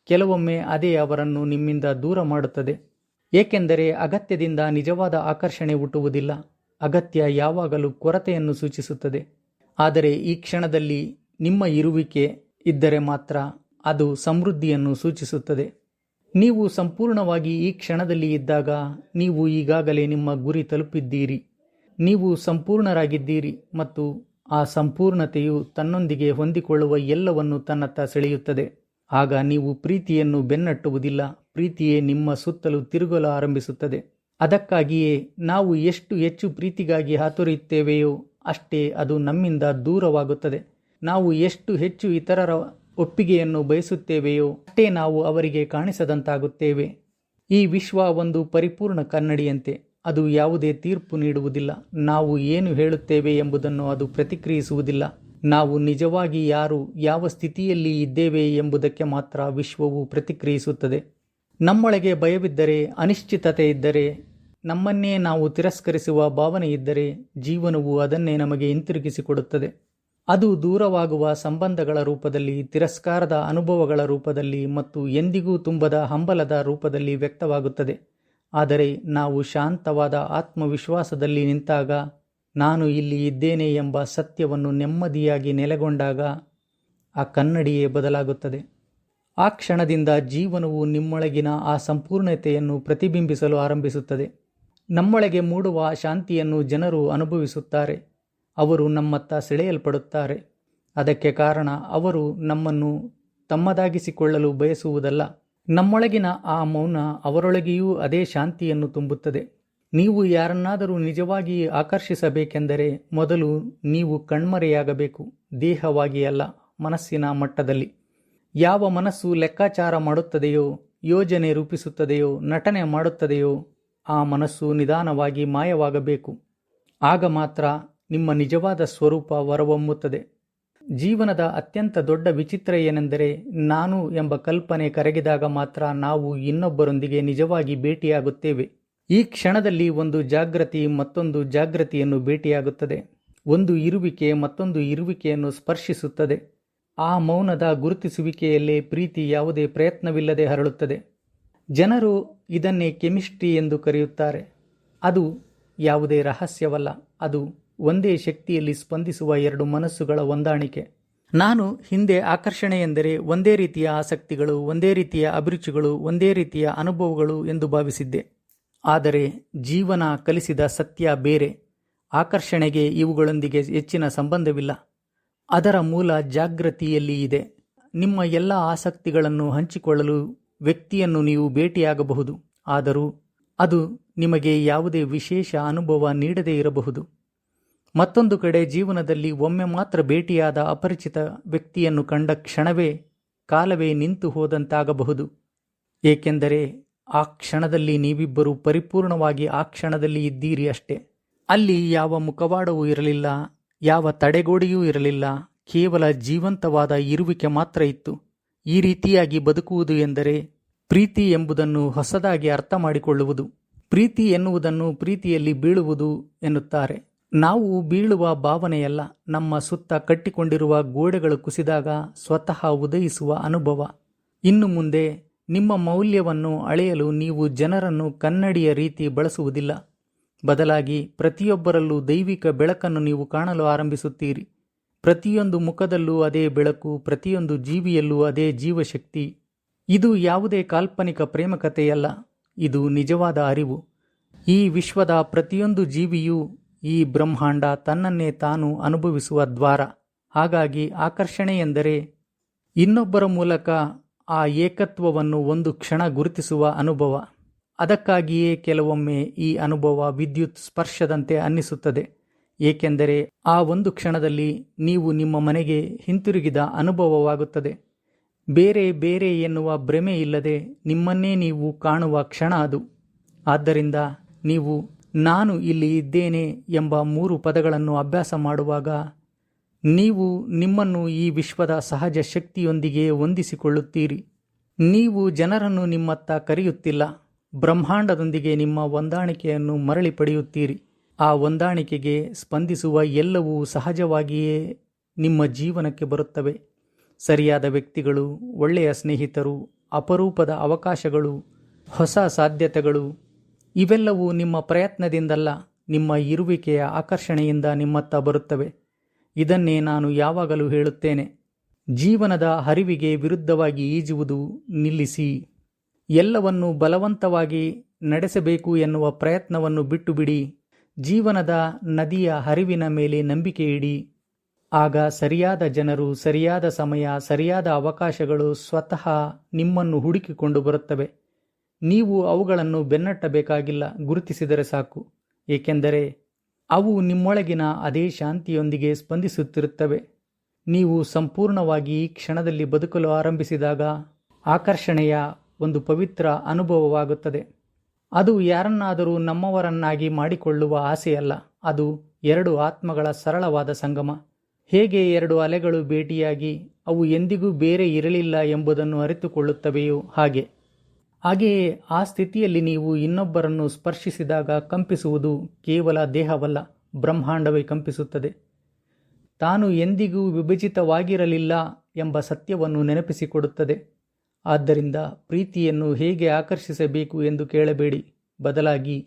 ಕೆಲವೊಮ್ಮೆ ಅದೇ ಅವರನ್ನು ನಿಮ್ಮಿಂದ ದೂರ ಮಾಡುತ್ತದೆ. ಏಕೆಂದರೆ ಅಗತ್ಯದಿಂದ ನಿಜವಾದ ಆಕರ್ಷಣೆ ಹುಟ್ಟುವುದಿಲ್ಲ. ಅಗತ್ಯ ಯಾವಾಗಲೂ ಕೊರತೆಯನ್ನು ಸೂಚಿಸುತ್ತದೆ. ಆದರೆ ಈ ಕ್ಷಣದಲ್ಲಿ ನಿಮ್ಮ ಇರುವಿಕೆ ಇದ್ದರೆ ಮಾತ್ರ ಅದು ಸಮೃದ್ಧಿಯನ್ನು ಸೂಚಿಸುತ್ತದೆ. ನೀವು ಸಂಪೂರ್ಣವಾಗಿ ಈ ಕ್ಷಣದಲ್ಲಿ ಇದ್ದಾಗ ನೀವು ಈಗಾಗಲೇ ನಿಮ್ಮ ಗುರಿ ತಲುಪಿದ್ದೀರಿ. ನೀವು ಸಂಪೂರ್ಣರಾಗಿದ್ದೀರಿ ಮತ್ತು ಆ ಸಂಪೂರ್ಣತೆಯು ತನ್ನೊಂದಿಗೆ ಹೊಂದಿಕೊಳ್ಳುವ ಎಲ್ಲವನ್ನು ತನ್ನತ್ತ ಸೆಳೆಯುತ್ತದೆ. ಆಗ ನೀವು ಪ್ರೀತಿಯನ್ನು ಬೆನ್ನಟ್ಟುವುದಿಲ್ಲ, ಪ್ರೀತಿಯೇ ನಿಮ್ಮ ಸುತ್ತಲೂ ತಿರುಗಲು ಆರಂಭಿಸುತ್ತದೆ. ಅದಕ್ಕಾಗಿಯೇ ನಾವು ಎಷ್ಟು ಹೆಚ್ಚು ಪ್ರೀತಿಗಾಗಿ ಹಾತೊರೆಯುತ್ತೇವೆಯೋ ಅಷ್ಟೇ ಅದು ನಮ್ಮಿಂದ ದೂರವಾಗುತ್ತದೆ. ನಾವು ಎಷ್ಟು ಹೆಚ್ಚು ಇತರರ ಒಪ್ಪಿಗೆಯನ್ನು ಬಯಸುತ್ತೇವೆಯೋ ಅಷ್ಟೇ ನಾವು ಅವರಿಗೆ ಕಾಣಿಸದಂತಾಗುತ್ತೇವೆ. ಈ ವಿಶ್ವ ಒಂದು ಪರಿಪೂರ್ಣ ಕನ್ನಡಿಯಂತೆ. ಅದು ಯಾವುದೇ ತೀರ್ಪು ನೀಡುವುದಿಲ್ಲ. ನಾವು ಏನು ಹೇಳುತ್ತೇವೆ ಎಂಬುದನ್ನು ಅದು ಪ್ರತಿಕ್ರಿಯಿಸುವುದಿಲ್ಲ. ನಾವು ನಿಜವಾಗಿ ಯಾರು, ಯಾವ ಸ್ಥಿತಿಯಲ್ಲಿ ಇದ್ದೇವೆ ಎಂಬುದಕ್ಕೆ ಮಾತ್ರ ವಿಶ್ವವು ಪ್ರತಿಕ್ರಿಯಿಸುತ್ತದೆ. ನಮ್ಮೊಳಗೆ ಭಯವಿದ್ದರೆ, ಅನಿಶ್ಚಿತತೆ ಇದ್ದರೆ, ನಮ್ಮನ್ನೇ ನಾವು ತಿರಸ್ಕರಿಸುವ ಭಾವನೆ ಇದ್ದರೆ ಜೀವನವು ಅದನ್ನೇ ನಮಗೆ ಹಿಂತಿರುಗಿಸಿಕೊಡುತ್ತದೆ. ಅದು ದೂರವಾಗುವ ಸಂಬಂಧಗಳ ರೂಪದಲ್ಲಿ, ತಿರಸ್ಕಾರದ ಅನುಭವಗಳ ರೂಪದಲ್ಲಿ ಮತ್ತು ಎಂದಿಗೂ ತುಂಬದ ಹಂಬಲದ ರೂಪದಲ್ಲಿ ವ್ಯಕ್ತವಾಗುತ್ತದೆ. ಆದರೆ ನಾವು ಶಾಂತವಾದ ಆತ್ಮವಿಶ್ವಾಸದಲ್ಲಿ ನಿಂತಾಗ, ನಾನು ಇಲ್ಲಿ ಇದ್ದೇನೆ ಎಂಬ ಸತ್ಯವನ್ನು ನೆಮ್ಮದಿಯಾಗಿ ನೆಲೆಗೊಂಡಾಗ ಆ ಕನ್ನಡಿಯೇ ಬದಲಾಗುತ್ತದೆ. ಆ ಕ್ಷಣದಿಂದ ಜೀವನವು ನಿಮ್ಮೊಳಗಿನ ಆ ಸಂಪೂರ್ಣತೆಯನ್ನು ಪ್ರತಿಬಿಂಬಿಸಲು ಆರಂಭಿಸುತ್ತದೆ. ನಮ್ಮೊಳಗೆ ಮೂಡುವ ಶಾಂತಿಯನ್ನು ಜನರು ಅನುಭವಿಸುತ್ತಾರೆ. ಅವರು ನಮ್ಮತ್ತ ಸೆಳೆಯಲ್ಪಡುತ್ತಾರೆ. ಅದಕ್ಕೆ ಕಾರಣ ಅವರು ನಮ್ಮನ್ನು ತಮ್ಮದಾಗಿಸಿಕೊಳ್ಳಲು ಬಯಸುವುದಲ್ಲ. ನಮ್ಮೊಳಗಿನ ಆ ಮೌನ ಅವರೊಳಗೆಯೂ ಅದೇ ಶಾಂತಿಯನ್ನು ತುಂಬುತ್ತದೆ. ನೀವು ಯಾರನ್ನಾದರೂ ನಿಜವಾಗಿ ಆಕರ್ಷಿಸಬೇಕೆಂದರೆ ಮೊದಲು ನೀವು ಕಣ್ಮರೆಯಾಗಬೇಕು. ದೇಹವಾಗಿ ಅಲ್ಲ, ಮನಸ್ಸಿನ ಮಟ್ಟದಲ್ಲಿ. ಯಾವ ಮನಸ್ಸು ಲೆಕ್ಕಾಚಾರ ಮಾಡುತ್ತದೆಯೋ, ಯೋಜನೆ ರೂಪಿಸುತ್ತದೆಯೋ, ನಟನೆ ಮಾಡುತ್ತದೆಯೋ ಆ ಮನಸ್ಸು ನಿಧಾನವಾಗಿ ಮಾಯವಾಗಬೇಕು. ಆಗ ಮಾತ್ರ ನಿಮ್ಮ ನಿಜವಾದ ಸ್ವರೂಪ ಹೊರಹೊಮ್ಮುತ್ತದೆ. ಜೀವನದ ಅತ್ಯಂತ ದೊಡ್ಡ ವಿಚಿತ್ರ ಏನೆಂದರೆ, ನಾನು ಎಂಬ ಕಲ್ಪನೆ ಕರಗಿದಾಗ ಮಾತ್ರ ನಾವು ಇನ್ನೊಬ್ಬರೊಂದಿಗೆ ನಿಜವಾಗಿ ಭೇಟಿಯಾಗುತ್ತೇವೆ. ಈ ಕ್ಷಣದಲ್ಲಿ ಒಂದು ಜಾಗೃತಿ ಮತ್ತೊಂದು ಜಾಗೃತಿಯನ್ನು ಭೇಟಿಯಾಗುತ್ತದೆ. ಒಂದು ಇರುವಿಕೆ ಮತ್ತೊಂದು ಇರುವಿಕೆಯನ್ನು ಸ್ಪರ್ಶಿಸುತ್ತದೆ. ಆ ಮೌನದ ಗುರುತಿಸುವಿಕೆಯಲ್ಲೇ ಪ್ರೀತಿ ಯಾವುದೇ ಪ್ರಯತ್ನವಿಲ್ಲದೆ ಹರಡುತ್ತದೆ. ಜನರು ಇದನ್ನೇ ಕೆಮಿಸ್ಟ್ರಿ ಎಂದು ಕರೆಯುತ್ತಾರೆ. ಅದು ಯಾವುದೇ ರಹಸ್ಯವಲ್ಲ. ಅದು ಒಂದೇ ಶಕ್ತಿಯಲ್ಲಿ ಸ್ಪಂದಿಸುವ ಎರಡು ಮನಸ್ಸುಗಳ ಹೊಂದಾಣಿಕೆ. ನಾನು ಹಿಂದೆ ಆಕರ್ಷಣೆ ಎಂದರೆ ಒಂದೇ ರೀತಿಯ ಆಸಕ್ತಿಗಳು, ಒಂದೇ ರೀತಿಯ ಅಭಿರುಚಿಗಳು, ಒಂದೇ ರೀತಿಯ ಅನುಭವಗಳು ಎಂದು ಭಾವಿಸಿದ್ದೆ. ಆದರೆ ಜೀವನ ಕಲಿಸಿದ ಸತ್ಯ ಬೇರೆ. ಆಕರ್ಷಣೆಗೆ ಇವುಗಳೊಂದಿಗೆ ಹೆಚ್ಚಿನ ಸಂಬಂಧವಿಲ್ಲ. ಅದರ ಮೂಲ ಜಾಗೃತಿಯಲ್ಲಿ ಇದೆ. ನಿಮ್ಮ ಎಲ್ಲ ಆಸಕ್ತಿಗಳನ್ನು ಹಂಚಿಕೊಳ್ಳಲು ವ್ಯಕ್ತಿಯನ್ನು ನೀವು ಭೇಟಿಯಾಗಬಹುದು. ಆದರೂ ಅದು ನಿಮಗೆ ಯಾವುದೇ ವಿಶೇಷ ಅನುಭವ ನೀಡದೇ ಇರಬಹುದು. ಮತ್ತೊಂದು ಕಡೆ ಜೀವನದಲ್ಲಿ ಒಮ್ಮೆ ಮಾತ್ರ ಭೇಟಿಯಾದ ಅಪರಿಚಿತ ವ್ಯಕ್ತಿಯನ್ನು ಕಂಡ ಕ್ಷಣವೇ ಕಾಲವೇ ನಿಂತು ಹೋದಂತಾಗಬಹುದು. ಏಕೆಂದರೆ ಆ ಕ್ಷಣದಲ್ಲಿ ನೀವಿಬ್ಬರು ಪರಿಪೂರ್ಣವಾಗಿ ಆ ಕ್ಷಣದಲ್ಲಿ ಇದ್ದೀರಿ ಅಷ್ಟೇ. ಅಲ್ಲಿ ಯಾವ ಮುಖವಾಡವೂ ಇರಲಿಲ್ಲ, ಯಾವ ತಡೆಗೋಡೆಯೂ ಇರಲಿಲ್ಲ. ಕೇವಲ ಜೀವಂತವಾದ ಇರುವಿಕೆ ಮಾತ್ರ ಇತ್ತು. ಈ ರೀತಿಯಾಗಿ ಬದುಕುವುದು ಎಂದರೆ ಪ್ರೀತಿ ಎಂಬುದನ್ನು ಹೊಸದಾಗಿ ಅರ್ಥ ಮಾಡಿಕೊಳ್ಳುವುದು. ಪ್ರೀತಿ ಎನ್ನುವುದನ್ನು ಪ್ರೀತಿಯಲ್ಲಿ ಬೀಳುವುದು ಎನ್ನುತ್ತಾರೆ. ನಾವು ಬೀಳುವ ಭಾವನೆಯಲ್ಲ, ನಮ್ಮ ಸುತ್ತ ಕಟ್ಟಿಕೊಂಡಿರುವ ಗೋಡೆಗಳು ಕುಸಿದಾಗ ಸ್ವತಃ ಉದಯಿಸುವ ಅನುಭವ. ಇನ್ನು ಮುಂದೆ ನಿಮ್ಮ ಮೌಲ್ಯವನ್ನು ಅಳೆಯಲು ನೀವು ಜನರನ್ನು ಕನ್ನಡಿಯ ರೀತಿ ಬಳಸುವುದಿಲ್ಲ. ಬದಲಾಗಿ ಪ್ರತಿಯೊಬ್ಬರಲ್ಲೂ ದೈವಿಕ ಬೆಳಕನ್ನು ನೀವು ಕಾಣಲು ಆರಂಭಿಸುತ್ತೀರಿ. ಪ್ರತಿಯೊಂದು ಮುಖದಲ್ಲೂ ಅದೇ ಬೆಳಕು, ಪ್ರತಿಯೊಂದು ಜೀವಿಯಲ್ಲೂ ಅದೇ ಜೀವಶಕ್ತಿ. ಇದು ಯಾವುದೇ ಕಾಲ್ಪನಿಕ ಪ್ರೇಮಕತೆಯಲ್ಲ, ಇದು ನಿಜವಾದ ಅರಿವು. ಈ ವಿಶ್ವದ ಪ್ರತಿಯೊಂದು ಜೀವಿಯೂ ಈ ಬ್ರಹ್ಮಾಂಡ ತನ್ನನ್ನೇ ತಾನು ಅನುಭವಿಸುವ ದ್ವಾರ. ಹಾಗಾಗಿ ಆಕರ್ಷಣೆ ಎಂದರೆ ಇನ್ನೊಬ್ಬರ ಮೂಲಕ ಆ ಏಕತ್ವವನ್ನು ಒಂದು ಕ್ಷಣ ಗುರುತಿಸುವ ಅನುಭವ. ಅದಕ್ಕಾಗಿಯೇ ಕೆಲವೊಮ್ಮೆ ಈ ಅನುಭವ ವಿದ್ಯುತ್ ಸ್ಪರ್ಶದಂತೆ ಅನ್ನಿಸುತ್ತದೆ. ಏಕೆಂದರೆ ಆ ಒಂದು ಕ್ಷಣದಲ್ಲಿ ನೀವು ನಿಮ್ಮ ಮನೆಗೆ ಹಿಂತಿರುಗಿದ ಅನುಭವವಾಗುತ್ತದೆ. ಬೇರೆ ಬೇರೆ ಎನ್ನುವ ಭ್ರಮೆ ಇಲ್ಲದೆ ನಿಮ್ಮನ್ನೇ ನೀವು ಕಾಣುವ ಕ್ಷಣ ಅದು. ಆದ್ದರಿಂದ ನೀವು ನಾನು ಇಲ್ಲಿ ಇದ್ದೇನೆ ಎಂಬ 3 ಪದಗಳನ್ನು ಅಭ್ಯಾಸ ಮಾಡುವಾಗ ನೀವು ನಿಮ್ಮನ್ನು ಈ ವಿಶ್ವದ ಸಹಜ ಶಕ್ತಿಯೊಂದಿಗೆ ಹೊಂದಿಸಿಕೊಳ್ಳುತ್ತೀರಿ. ನೀವು ಜನರನ್ನು ನಿಮ್ಮತ್ತ ಕರೆಯುತ್ತಿಲ್ಲ, ಬ್ರಹ್ಮಾಂಡದೊಂದಿಗೆ ನಿಮ್ಮ ಹೊಂದಾಣಿಕೆಯನ್ನು ಮರಳಿ ಪಡೆಯುತ್ತೀರಿ. ಆ ಹೊಂದಾಣಿಕೆಗೆ ಸ್ಪಂದಿಸುವ ಎಲ್ಲವೂ ಸಹಜವಾಗಿಯೇ ನಿಮ್ಮ ಜೀವನಕ್ಕೆ ಬರುತ್ತವೆ. ಸರಿಯಾದ ವ್ಯಕ್ತಿಗಳು, ಒಳ್ಳೆಯ ಸ್ನೇಹಿತರು, ಅಪರೂಪದ ಅವಕಾಶಗಳು, ಹೊಸ ಸಾಧ್ಯತೆಗಳು ಇವೆಲ್ಲವೂ ನಿಮ್ಮ ಪ್ರಯತ್ನದಿಂದಲ್ಲ, ನಿಮ್ಮ ಇರುವಿಕೆಯ ಆಕರ್ಷಣೆಯಿಂದ ನಿಮ್ಮತ್ತ ಬರುತ್ತವೆ. ಇದನ್ನೇ ನಾನು ಯಾವಾಗಲೂ ಹೇಳುತ್ತೇನೆ. ಜೀವನದ ಹರಿವಿಗೆ ವಿರುದ್ಧವಾಗಿ ಈಜುವುದು ನಿಲ್ಲಿಸಿ. ಎಲ್ಲವನ್ನು ಬಲವಂತವಾಗಿ ನಡೆಸಬೇಕು ಎನ್ನುವ ಪ್ರಯತ್ನವನ್ನು ಬಿಟ್ಟು ಬಿಡಿ. ಜೀವನದ ನದಿಯ ಹರಿವಿನ ಮೇಲೆ ನಂಬಿಕೆ ಇಡಿ. ಆಗ ಸರಿಯಾದ ಜನರು, ಸರಿಯಾದ ಸಮಯ, ಸರಿಯಾದ ಅವಕಾಶಗಳು ಸ್ವತಃ ನಿಮ್ಮನ್ನು ಹುಡುಕಿಕೊಂಡು ಬರುತ್ತವೆ. ನೀವು ಅವುಗಳನ್ನು ಬೆನ್ನಟ್ಟಬೇಕಾಗಿಲ್ಲ, ಗುರುತಿಸಿದರೆ ಸಾಕು. ಏಕೆಂದರೆ ಅವು ನಿಮ್ಮೊಳಗಿನ ಅದೇ ಶಾಂತಿಯೊಂದಿಗೆ ಸ್ಪಂದಿಸುತ್ತಿರುತ್ತವೆ. ನೀವು ಸಂಪೂರ್ಣವಾಗಿ ಈ ಕ್ಷಣದಲ್ಲಿ ಬದುಕಲು ಆರಂಭಿಸಿದಾಗ ಆಕರ್ಷಣೆಯ ಒಂದು ಪವಿತ್ರ ಅನುಭವವಾಗುತ್ತದೆ. ಅದು ಯಾರನ್ನಾದರೂ ನಮ್ಮವರನ್ನಾಗಿ ಮಾಡಿಕೊಳ್ಳುವ ಆಸೆಯಲ್ಲ, ಅದು 2 ಆತ್ಮಗಳ ಸರಳವಾದ ಸಂಗಮ. ಹೇಗೆ ಎರಡು ಅಲೆಗಳು ಭೇಟಿಯಾಗಿ ಅವು ಎಂದಿಗೂ ಬೇರೆ ಇರಲಿಲ್ಲ ಎಂಬುದನ್ನು ಅರಿತುಕೊಳ್ಳುತ್ತವೆಯೋ ಹಾಗೆಯೇ ಆ ಸ್ಥಿತಿಯಲ್ಲಿ ನೀವು ಇನ್ನೊಬ್ಬರನ್ನು ಸ್ಪರ್ಶಿಸಿದಾಗ ಕಂಪಿಸುವುದು ಕೇವಲ ದೇಹವಲ್ಲ, ಬ್ರಹ್ಮಾಂಡವೇ ಕಂಪಿಸುತ್ತದೆ. ತಾನು ಎಂದಿಗೂ ವಿಭಜಿತವಾಗಿರಲಿಲ್ಲ ಎಂಬ ಸತ್ಯವನ್ನು ನೆನಪಿಸಿಕೊಡುತ್ತದೆ. ಆದ್ದರಿಂದ ಪ್ರೀತಿಯನ್ನು ಹೇಗೆ ಆಕರ್ಷಿಸಬೇಕು ಎಂದು ಕೇಳಬೇಡಿ, ಬದಲಾಗಿ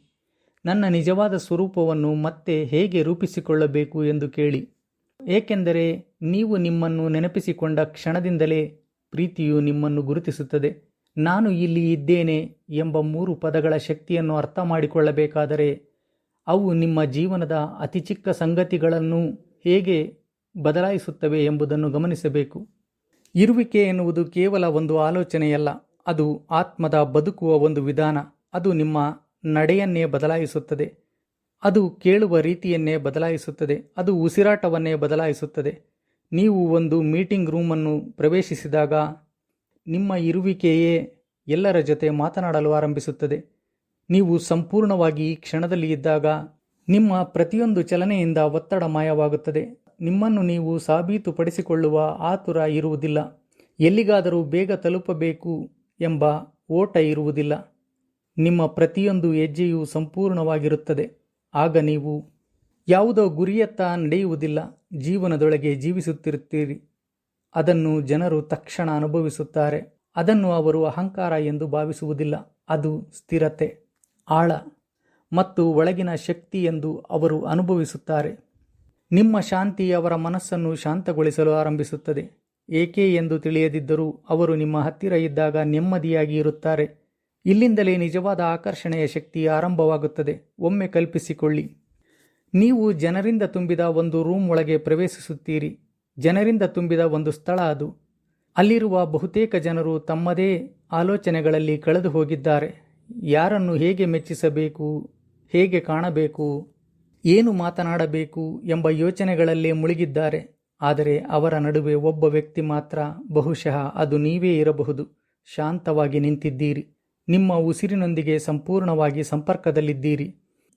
ನನ್ನ ನಿಜವಾದ ಸ್ವರೂಪವನ್ನು ಮತ್ತೆ ಹೇಗೆ ರೂಪಿಸಿಕೊಳ್ಳಬೇಕು ಎಂದು ಕೇಳಿ. ಏಕೆಂದರೆ ನೀವು ನಿಮ್ಮನ್ನು ನೆನಪಿಸಿಕೊಂಡ ಕ್ಷಣದಿಂದಲೇ ಪ್ರೀತಿಯು ನಿಮ್ಮನ್ನು ಗುರುತಿಸುತ್ತದೆ. ನಾನು ಇಲ್ಲಿ ಇದ್ದೇನೆ ಎಂಬ 3 ಪದಗಳ ಶಕ್ತಿಯನ್ನು ಅರ್ಥ ಮಾಡಿಕೊಳ್ಳಬೇಕಾದರೆ ಅವು ನಿಮ್ಮ ಜೀವನದ ಅತಿ ಚಿಕ್ಕ ಸಂಗತಿಗಳನ್ನು ಹೇಗೆ ಬದಲಾಯಿಸುತ್ತವೆ ಎಂಬುದನ್ನು ಗಮನಿಸಬೇಕು. ಇರುವಿಕೆ ಎನ್ನುವುದು ಕೇವಲ ಒಂದು ಆಲೋಚನೆಯಲ್ಲ, ಅದು ಆತ್ಮದ ಬದುಕುವ ಒಂದು ವಿಧಾನ. ಅದು ನಿಮ್ಮ ನಡೆಯನ್ನೇ ಬದಲಾಯಿಸುತ್ತದೆ, ಅದು ಕೇಳುವ ರೀತಿಯನ್ನೇ ಬದಲಾಯಿಸುತ್ತದೆ, ಅದು ಉಸಿರಾಟವನ್ನೇ ಬದಲಾಯಿಸುತ್ತದೆ. ನೀವು ಒಂದು ಮೀಟಿಂಗ್ ರೂಮನ್ನು ಪ್ರವೇಶಿಸಿದಾಗ ನಿಮ್ಮ ಇರುವಿಕೆಯೇ ಎಲ್ಲರ ಜೊತೆ ಮಾತನಾಡಲು ಆರಂಭಿಸುತ್ತದೆ. ನೀವು ಸಂಪೂರ್ಣವಾಗಿ ಈ ಕ್ಷಣದಲ್ಲಿ ಇದ್ದಾಗ ನಿಮ್ಮ ಪ್ರತಿಯೊಂದು ಚಲನೆಯಿಂದ ಒತ್ತಡ ಮಾಯವಾಗುತ್ತದೆ. ನಿಮ್ಮನ್ನು ನೀವು ಸಾಬೀತುಪಡಿಸಿಕೊಳ್ಳುವ ಆತುರ ಇರುವುದಿಲ್ಲ. ಎಲ್ಲಿಗಾದರೂ ಬೇಗ ತಲುಪಬೇಕು ಎಂಬ ಓಟ ಇರುವುದಿಲ್ಲ. ನಿಮ್ಮ ಪ್ರತಿಯೊಂದು ಹೆಜ್ಜೆಯೂ ಸಂಪೂರ್ಣವಾಗಿರುತ್ತದೆ. ಆಗ ನೀವು ಯಾವುದೋ ಗುರಿಯತ್ತ ನಡೆಯುವುದಿಲ್ಲ, ಜೀವನದೊಳಗೆ ಜೀವಿಸುತ್ತಿರುತ್ತೀರಿ. ಅದನ್ನು ಜನರು ತಕ್ಷಣ ಅನುಭವಿಸುತ್ತಾರೆ. ಅದನ್ನು ಅವರು ಅಹಂಕಾರ ಎಂದು ಭಾವಿಸುವುದಿಲ್ಲ. ಅದು ಸ್ಥಿರತೆ, ಆಳ ಮತ್ತು ಒಳಗಿನ ಶಕ್ತಿ ಎಂದು ಅವರು ಅನುಭವಿಸುತ್ತಾರೆ. ನಿಮ್ಮ ಶಾಂತಿ ಅವರ ಮನಸ್ಸನ್ನು ಶಾಂತಗೊಳಿಸಲು ಆರಂಭಿಸುತ್ತದೆ. ಏಕೆ ಎಂದು ತಿಳಿಯದಿದ್ದರೂ ಅವರು ನಿಮ್ಮ ಹತ್ತಿರ ಇದ್ದಾಗ ನೆಮ್ಮದಿಯಾಗಿ ಇರುತ್ತಾರೆ. ಇಲ್ಲಿಂದಲೇ ನಿಜವಾದ ಆಕರ್ಷಣೆಯ ಶಕ್ತಿ ಆರಂಭವಾಗುತ್ತದೆ. ಒಮ್ಮೆ ಕಲ್ಪಿಸಿಕೊಳ್ಳಿ, ನೀವು ಜನರಿಂದ ತುಂಬಿದ ಒಂದು ರೂಮ್ ಒಳಗೆ ಪ್ರವೇಶಿಸುತ್ತೀರಿ. ಜನರಿಂದ ತುಂಬಿದ ಒಂದು ಸ್ಥಳ ಅದು. ಅಲ್ಲಿರುವ ಬಹುತೇಕ ಜನರು ತಮ್ಮದೇ ಆಲೋಚನೆಗಳಲ್ಲಿ ಕಳೆದು ಹೋಗಿದ್ದಾರೆ. ಯಾರನ್ನು ಹೇಗೆ ಮೆಚ್ಚಿಸಬೇಕು, ಹೇಗೆ ಕಾಣಬೇಕು, ಏನು ಮಾತನಾಡಬೇಕು ಎಂಬ ಯೋಚನೆಗಳಲ್ಲೇ ಮುಳುಗಿದ್ದಾರೆ. ಆದರೆ ಅವರ ನಡುವೆ ಒಬ್ಬ ವ್ಯಕ್ತಿ ಮಾತ್ರ, ಬಹುಶಃ ಅದು ನೀವೇ ಇರಬಹುದು, ಶಾಂತವಾಗಿ ನಿಂತಿದ್ದೀರಿ. ನಿಮ್ಮ ಉಸಿರಿನೊಂದಿಗೆ ಸಂಪೂರ್ಣವಾಗಿ ಸಂಪರ್ಕದಲ್ಲಿದ್ದೀರಿ.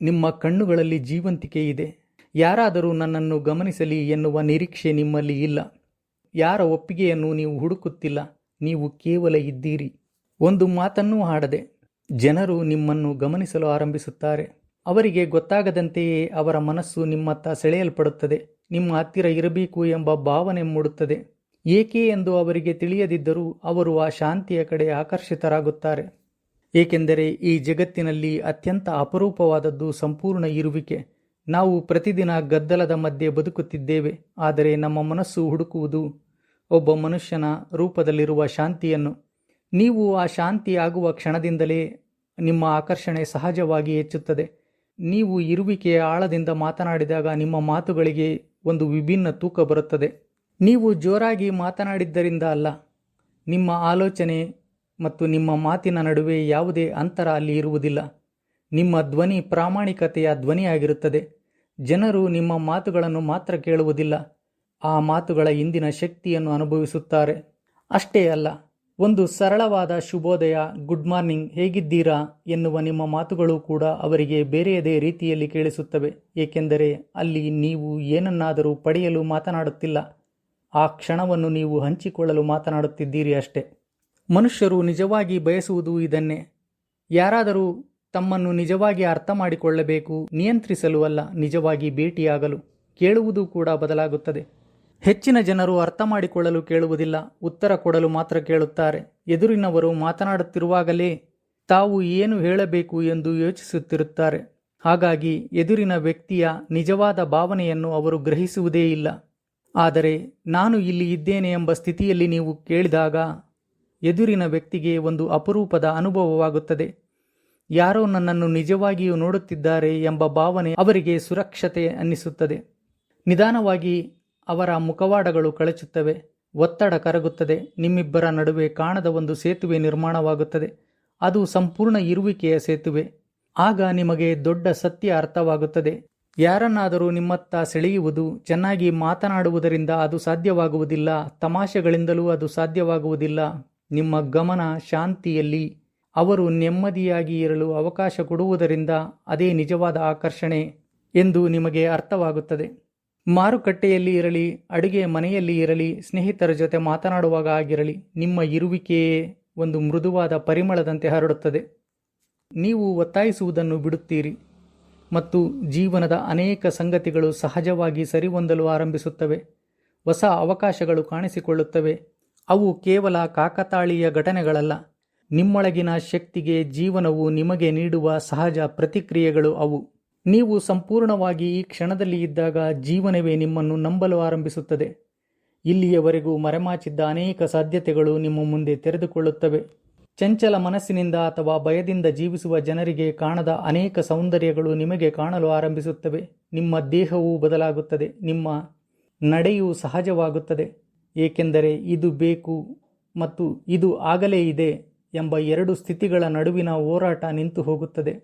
ನಿಮ್ಮ ಕಣ್ಣುಗಳಲ್ಲಿ ಜೀವಂತಿಕೆ ಇದೆ. ಯಾರಾದರೂ ನನ್ನನ್ನು ಗಮನಿಸಲಿ ಎನ್ನುವ ನಿರೀಕ್ಷೆ ನಿಮ್ಮಲ್ಲಿ ಇಲ್ಲ. ಯಾರ ಒಪ್ಪಿಗೆಯನ್ನು ನೀವು ಹುಡುಕುತ್ತಿಲ್ಲ. ನೀವು ಕೇವಲ ಇದ್ದೀರಿ. ಒಂದು ಮಾತನ್ನೂ ಆಡದೆ ಜನರು ನಿಮ್ಮನ್ನು ಗಮನಿಸಲು ಆರಂಭಿಸುತ್ತಾರೆ. ಅವರಿಗೆ ಗೊತ್ತಾಗದಂತೆಯೇ ಅವರ ಮನಸ್ಸು ನಿಮ್ಮತ್ತ ಸೆಳೆಯಲ್ಪಡುತ್ತದೆ. ನಿಮ್ಮ ಹತ್ತಿರ ಇರಬೇಕು ಎಂಬ ಭಾವನೆ ಮೂಡುತ್ತದೆ. ಏಕೆ ಎಂದು ಅವರಿಗೆ ತಿಳಿಯದಿದ್ದರೂ ಅವರು ಆ ಶಾಂತಿಯ ಕಡೆ ಆಕರ್ಷಿತರಾಗುತ್ತಾರೆ. ಏಕೆಂದರೆ ಈ ಜಗತ್ತಿನಲ್ಲಿ ಅತ್ಯಂತ ಅಪರೂಪವಾದದ್ದು ಸಂಪೂರ್ಣ ಇರುವಿಕೆ. ನಾವು ಪ್ರತಿದಿನ ಗದ್ದಲದ ಮಧ್ಯೆ ಬದುಕುತ್ತಿದ್ದೇವೆ, ಆದರೆ ನಮ್ಮ ಮನಸ್ಸು ಹುಡುಕುವುದು ಒಬ್ಬ ಮನುಷ್ಯನ ರೂಪದಲ್ಲಿರುವ ಶಾಂತಿಯನ್ನು. ನೀವು ಆ ಶಾಂತಿ ಆಗುವ ಕ್ಷಣದಿಂದಲೇ ನಿಮ್ಮ ಆಕರ್ಷಣೆ ಸಹಜವಾಗಿ ಹೆಚ್ಚುತ್ತದೆ. ನೀವು ಇರುವಿಕೆಯ ಆಳದಿಂದ ಮಾತನಾಡಿದಾಗ ನಿಮ್ಮ ಮಾತುಗಳಿಗೆ ಒಂದು ವಿಭಿನ್ನ ತೂಕ ಬರುತ್ತದೆ. ನೀವು ಜೋರಾಗಿ ಮಾತನಾಡಿದ್ದರಿಂದ ಅಲ್ಲ, ನಿಮ್ಮ ಆಲೋಚನೆ ಮತ್ತು ನಿಮ್ಮ ಮಾತಿನ ನಡುವೆ ಯಾವುದೇ ಅಂತರ ಅಲ್ಲಿ ಇರುವುದಿಲ್ಲ. ನಿಮ್ಮ ಧ್ವನಿ ಪ್ರಾಮಾಣಿಕತೆಯ ಧ್ವನಿಯಾಗಿರುತ್ತದೆ. ಜನರು ನಿಮ್ಮ ಮಾತುಗಳನ್ನು ಮಾತ್ರ ಕೇಳುವುದಿಲ್ಲ, ಆ ಮಾತುಗಳ ಹಿಂದಿನ ಶಕ್ತಿಯನ್ನು ಅನುಭವಿಸುತ್ತಾರೆ. ಅಷ್ಟೇ ಅಲ್ಲ, ಒಂದು ಸರಳವಾದ ಶುಭೋದಯ, ಗುಡ್ ಮಾರ್ನಿಂಗ್, ಹೇಗಿದ್ದೀರಾ ಎನ್ನುವ ನಿಮ್ಮ ಮಾತುಗಳು ಕೂಡ ಅವರಿಗೆ ಬೇರೆಯದೇ ರೀತಿಯಲ್ಲಿ ಕೇಳಿಸುತ್ತವೆ. ಏಕೆಂದರೆ ಅಲ್ಲಿ ನೀವು ಏನನ್ನಾದರೂ ಪಡೆಯಲು ಮಾತನಾಡುತ್ತಿಲ್ಲ, ಆ ಕ್ಷಣವನ್ನು ನೀವು ಹಂಚಿಕೊಳ್ಳಲು ಮಾತನಾಡುತ್ತಿದ್ದೀರಿ ಅಷ್ಟೇ. ಮನುಷ್ಯರು ನಿಜವಾಗಿ ಬಯಸುವುದು ಇದನ್ನೇ. ಯಾರಾದರೂ ತಮ್ಮನ್ನು ನಿಜವಾಗಿ ಅರ್ಥ ಮಾಡಿಕೊಳ್ಳಬೇಕು, ನಿಯಂತ್ರಿಸಲು ಅಲ್ಲ, ನಿಜವಾಗಿ ಭೇಟಿಯಾಗಲು. ಕೇಳುವುದು ಕೂಡ ಬದಲಾಗುತ್ತದೆ. ಹೆಚ್ಚಿನ ಜನರು ಅರ್ಥ ಮಾಡಿಕೊಳ್ಳಲು ಕೇಳುವುದಿಲ್ಲ, ಉತ್ತರ ಕೊಡಲು ಮಾತ್ರ ಕೇಳುತ್ತಾರೆ. ಎದುರಿನವರು ಮಾತನಾಡುತ್ತಿರುವಾಗಲೇ ತಾವು ಏನು ಹೇಳಬೇಕು ಎಂದು ಯೋಚಿಸುತ್ತಿರುತ್ತಾರೆ. ಹಾಗಾಗಿ ಎದುರಿನ ವ್ಯಕ್ತಿಯ ನಿಜವಾದ ಭಾವನೆಯನ್ನು ಅವರು ಗ್ರಹಿಸುವುದೇ ಇಲ್ಲ. ಆದರೆ ನಾನು ಇಲ್ಲಿ ಇದ್ದೇನೆ ಎಂಬ ಸ್ಥಿತಿಯಲ್ಲಿ ನೀವು ಕೇಳಿದಾಗ ಎದುರಿನ ವ್ಯಕ್ತಿಗೆ ಒಂದು ಅಪರೂಪದ ಅನುಭವವಾಗುತ್ತದೆ. ಯಾರೋ ನನ್ನನ್ನು ನಿಜವಾಗಿಯೂ ನೋಡುತ್ತಿದ್ದಾರೆ ಎಂಬ ಭಾವನೆ ಅವರಿಗೆ ಸುರಕ್ಷತೆ ಅನ್ನಿಸುತ್ತದೆ. ನಿಧಾನವಾಗಿ ಅವರ ಮುಖವಾಡಗಳು ಕಳಚುತ್ತವೆ, ಒತ್ತಡ ಕರಗುತ್ತದೆ. ನಿಮ್ಮಿಬ್ಬರ ನಡುವೆ ಕಾಣದ ಒಂದು ಸೇತುವೆ ನಿರ್ಮಾಣವಾಗುತ್ತದೆ. ಅದು ಸಂಪೂರ್ಣ ಇರುವಿಕೆಯ ಸೇತುವೆ. ಆಗ ನಿಮಗೆ ದೊಡ್ಡ ಸತ್ಯ ಅರ್ಥವಾಗುತ್ತದೆ. ಯಾರನ್ನಾದರೂ ನಿಮ್ಮತ್ತ ಸೆಳೆಯುವುದು ಚೆನ್ನಾಗಿ ಮಾತನಾಡುವುದರಿಂದ ಅದು ಸಾಧ್ಯವಾಗುವುದಿಲ್ಲ, ತಮಾಷೆಗಳಿಂದಲೂ ಅದು ಸಾಧ್ಯವಾಗುವುದಿಲ್ಲ. ನಿಮ್ಮ ಗಮನ ಶಾಂತಿಯಲ್ಲಿ ಅವರು ನೆಮ್ಮದಿಯಾಗಿ ಇರಲು ಅವಕಾಶ ಕೊಡುವುದರಿಂದ ಅದೇ ನಿಜವಾದ ಆಕರ್ಷಣೆ ಎಂದು ನಿಮಗೆ ಅರ್ಥವಾಗುತ್ತದೆ. ಮಾರುಕಟ್ಟೆಯಲ್ಲಿ ಇರಲಿ, ಅಡುಗೆ ಮನೆಯಲ್ಲಿ ಇರಲಿ, ಸ್ನೇಹಿತರ ಜೊತೆ ಮಾತನಾಡುವಾಗ ಆಗಿರಲಿ, ನಿಮ್ಮ ಇರುವಿಕೆಯೇ ಒಂದು ಮೃದುವಾದ ಪರಿಮಳದಂತೆ ಹರಡುತ್ತದೆ. ನೀವು ಒತ್ತಾಯಿಸುವುದನ್ನು ಬಿಡುತ್ತೀರಿ ಮತ್ತು ಜೀವನದ ಅನೇಕ ಸಂಗತಿಗಳು ಸಹಜವಾಗಿ ಸರಿಹೊಂದಲು ಆರಂಭಿಸುತ್ತವೆ. ಹೊಸ ಅವಕಾಶಗಳು ಕಾಣಿಸಿಕೊಳ್ಳುತ್ತವೆ. ಅವು ಕೇವಲ ಕಾಕತಾಳೀಯ ಘಟನೆಗಳಲ್ಲ. ನಿಮ್ಮೊಳಗಿನ ಶಕ್ತಿಗೆ ಜೀವನವು ನಿಮಗೆ ನೀಡುವ ಸಹಜ ಪ್ರತಿಕ್ರಿಯೆಗಳು ಅವು. ನೀವು ಸಂಪೂರ್ಣವಾಗಿ ಈ ಕ್ಷಣದಲ್ಲಿ ಇದ್ದಾಗ ಜೀವನವೇ ನಿಮ್ಮನ್ನು ನಂಬಲು ಆರಂಭಿಸುತ್ತದೆ. ಇಲ್ಲಿಯವರೆಗೂ ಮರೆಮಾಚಿದ್ದ ಅನೇಕ ಸಾಧ್ಯತೆಗಳು ನಿಮ್ಮ ಮುಂದೆ ತೆರೆದುಕೊಳ್ಳುತ್ತವೆ. ಚಂಚಲ ಮನಸ್ಸಿನಿಂದ ಅಥವಾ ಭಯದಿಂದ ಜೀವಿಸುವ ಜನರಿಗೆ ಕಾಣದ ಅನೇಕ ಸೌಂದರ್ಯಗಳು ನಿಮಗೆ ಕಾಣಲು ಆರಂಭಿಸುತ್ತವೆ. ನಿಮ್ಮ ದೇಹವು ಬದಲಾಗುತ್ತದೆ, ನಿಮ್ಮ ನಡೆಯು ಸಹಜವಾಗುತ್ತದೆ, ಏಕೆಂದರೆ ಇದು ಬೇಕು ಮತ್ತು ಇದು ಆಗಲೇ ಇದೆ ಎಂಬ ಎರಡು ಸ್ಥಿತಿಗಳ ನಡುವಿನ ಹೋರಾಟ ನಿಂತು ಹೋಗುತ್ತದೆ.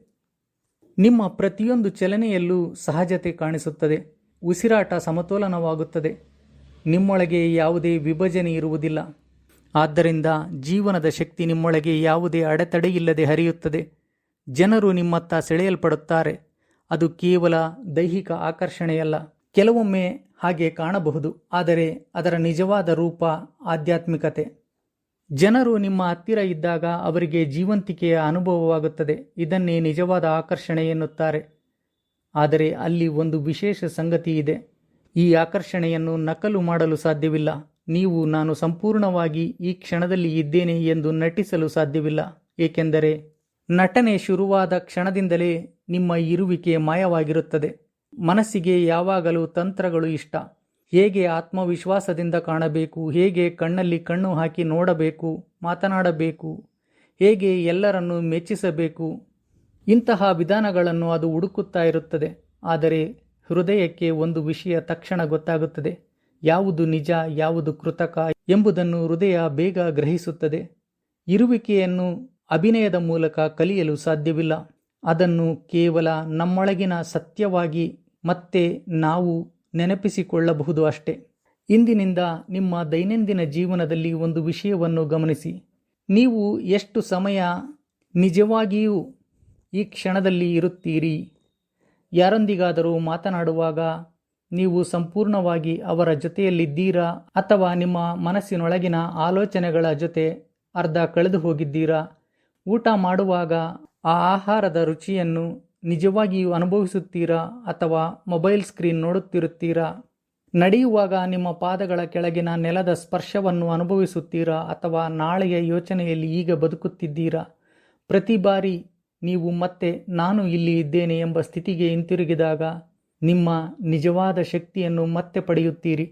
ನಿಮ್ಮ ಪ್ರತಿಯೊಂದು ಚಲನೆಯಲ್ಲೂ ಸಹಜತೆ ಕಾಣಿಸುತ್ತದೆ. ಉಸಿರಾಟ ಸಮತೋಲನವಾಗುತ್ತದೆ. ನಿಮ್ಮೊಳಗೆ ಯಾವುದೇ ವಿಭಜನೆ ಇರುವುದಿಲ್ಲ. ಆದ್ದರಿಂದ ಜೀವನದ ಶಕ್ತಿ ನಿಮ್ಮೊಳಗೆ ಯಾವುದೇ ಅಡೆತಡೆಯಿಲ್ಲದೆ ಹರಿಯುತ್ತದೆ. ಜನರು ನಿಮ್ಮತ್ತ ಸೆಳೆಯಲ್ಪಡುತ್ತಾರೆ. ಅದು ಕೇವಲ ದೈಹಿಕ ಆಕರ್ಷಣೆಯಲ್ಲ. ಕೆಲವೊಮ್ಮೆ ಹಾಗೆ ಕಾಣಬಹುದು, ಆದರೆ ಅದರ ನಿಜವಾದ ರೂಪ ಆಧ್ಯಾತ್ಮಿಕತೆ. ಜನರು ನಿಮ್ಮ ಹತ್ತಿರ ಇದ್ದಾಗ ಅವರಿಗೆ ಜೀವಂತಿಕೆಯ ಅನುಭವವಾಗುತ್ತದೆ. ಇದನ್ನೇ ನಿಜವಾದ ಆಕರ್ಷಣೆ ಎನ್ನುತ್ತಾರೆ. ಆದರೆ ಅಲ್ಲಿ ಒಂದು ವಿಶೇಷ ಸಂಗತಿ ಇದೆ. ಈ ಆಕರ್ಷಣೆಯನ್ನು ನಕಲು ಮಾಡಲು ಸಾಧ್ಯವಿಲ್ಲ. ನೀವು ನಾನು ಸಂಪೂರ್ಣವಾಗಿ ಈ ಕ್ಷಣದಲ್ಲಿ ಇದ್ದೇನೆ ಎಂದು ನಟಿಸಲು ಸಾಧ್ಯವಿಲ್ಲ, ಏಕೆಂದರೆ ನಟನೆ ಶುರುವಾದ ಕ್ಷಣದಿಂದಲೇ ನಿಮ್ಮ ಇರುವಿಕೆ ಮಾಯವಾಗಿರುತ್ತದೆ. ಮನಸ್ಸಿಗೆ ಯಾವಾಗಲೂ ತಂತ್ರಗಳು ಇಷ್ಟ. ಹೇಗೆ ಆತ್ಮವಿಶ್ವಾಸದಿಂದ ಕಾಣಬೇಕು, ಹೇಗೆ ಕಣ್ಣಲ್ಲಿ ಕಣ್ಣು ಹಾಕಿ ನೋಡಬೇಕು, ಮಾತನಾಡಬೇಕು, ಹೇಗೆ ಎಲ್ಲರನ್ನೂ ಮೆಚ್ಚಿಸಬೇಕು, ಇಂತಹ ವಿಧಾನಗಳನ್ನು ಅದು ಹುಡುಕುತ್ತಾ ಇರುತ್ತದೆ. ಆದರೆ ಹೃದಯಕ್ಕೆ ಒಂದು ವಿಷಯ ತಕ್ಷಣ ಗೊತ್ತಾಗುತ್ತದೆ. ಯಾವುದು ನಿಜ, ಯಾವುದು ಕೃತಕ ಎಂಬುದನ್ನು ಹೃದಯ ಬೇಗ ಗ್ರಹಿಸುತ್ತದೆ. ಇರುವಿಕೆಯನ್ನು ಅಭಿನಯದ ಮೂಲಕ ಕಲಿಯಲು ಸಾಧ್ಯವಿಲ್ಲ. ಅದನ್ನು ಕೇವಲ ನಮ್ಮೊಳಗಿನ ಸತ್ಯವಾಗಿ ಮತ್ತೆ ನಾವು ನೆನಪಿಸಿಕೊಳ್ಳಬಹುದು ಅಷ್ಟೇ. ಇಂದಿನಿಂದ ನಿಮ್ಮ ದೈನಂದಿನ ಜೀವನದಲ್ಲಿ ಒಂದು ವಿಷಯವನ್ನು ಗಮನಿಸಿ. ನೀವು ಎಷ್ಟು ಸಮಯ ನಿಜವಾಗಿಯೂ ಈ ಕ್ಷಣದಲ್ಲಿ ಇರುತ್ತೀರಿ? ಯಾರೊಂದಿಗಾದರೂ ಮಾತನಾಡುವಾಗ ನೀವು ಸಂಪೂರ್ಣವಾಗಿ ಅವರ ಜೊತೆಯಲ್ಲಿದ್ದೀರಾ, ಅಥವಾ ನಿಮ್ಮ ಮನಸ್ಸಿನೊಳಗಿನ ಆಲೋಚನೆಗಳ ಜೊತೆ ಅರ್ಧ ಕಳೆದು ಹೋಗಿದ್ದೀರಾ? ಊಟ ಮಾಡುವಾಗ ಆ ಆಹಾರದ ರುಚಿಯನ್ನು ನಿಜವಾಗಿಯೂ ಅನುಭವಿಸುತ್ತೀರಾ, ಅಥವಾ ಮೊಬೈಲ್ ಸ್ಕ್ರೀನ್ ನೋಡುತ್ತಿರುತ್ತೀರಾ? ನಡೆಯುವಾಗ ನಿಮ್ಮ ಪಾದಗಳ ಕೆಳಗಿನ ನೆಲದ ಸ್ಪರ್ಶವನ್ನು ಅನುಭವಿಸುತ್ತೀರಾ, ಅಥವಾ ನಾಳೆಯ ಯೋಚನೆಯಲ್ಲಿ ಈಗ ಬದುಕುತ್ತಿದ್ದೀರಾ? ಪ್ರತಿ ಬಾರಿ ನೀವು ಮತ್ತೆ ನಾನು ಇಲ್ಲಿ ಇದ್ದೇನೆ ಎಂಬ ಸ್ಥಿತಿಗೆ ಹಿಂತಿರುಗಿದಾಗ ನಿಮ್ಮ ನಿಜವಾದ ಶಕ್ತಿಯನ್ನು ಮತ್ತೆ ಪಡೆಯುತ್ತೀರಿ.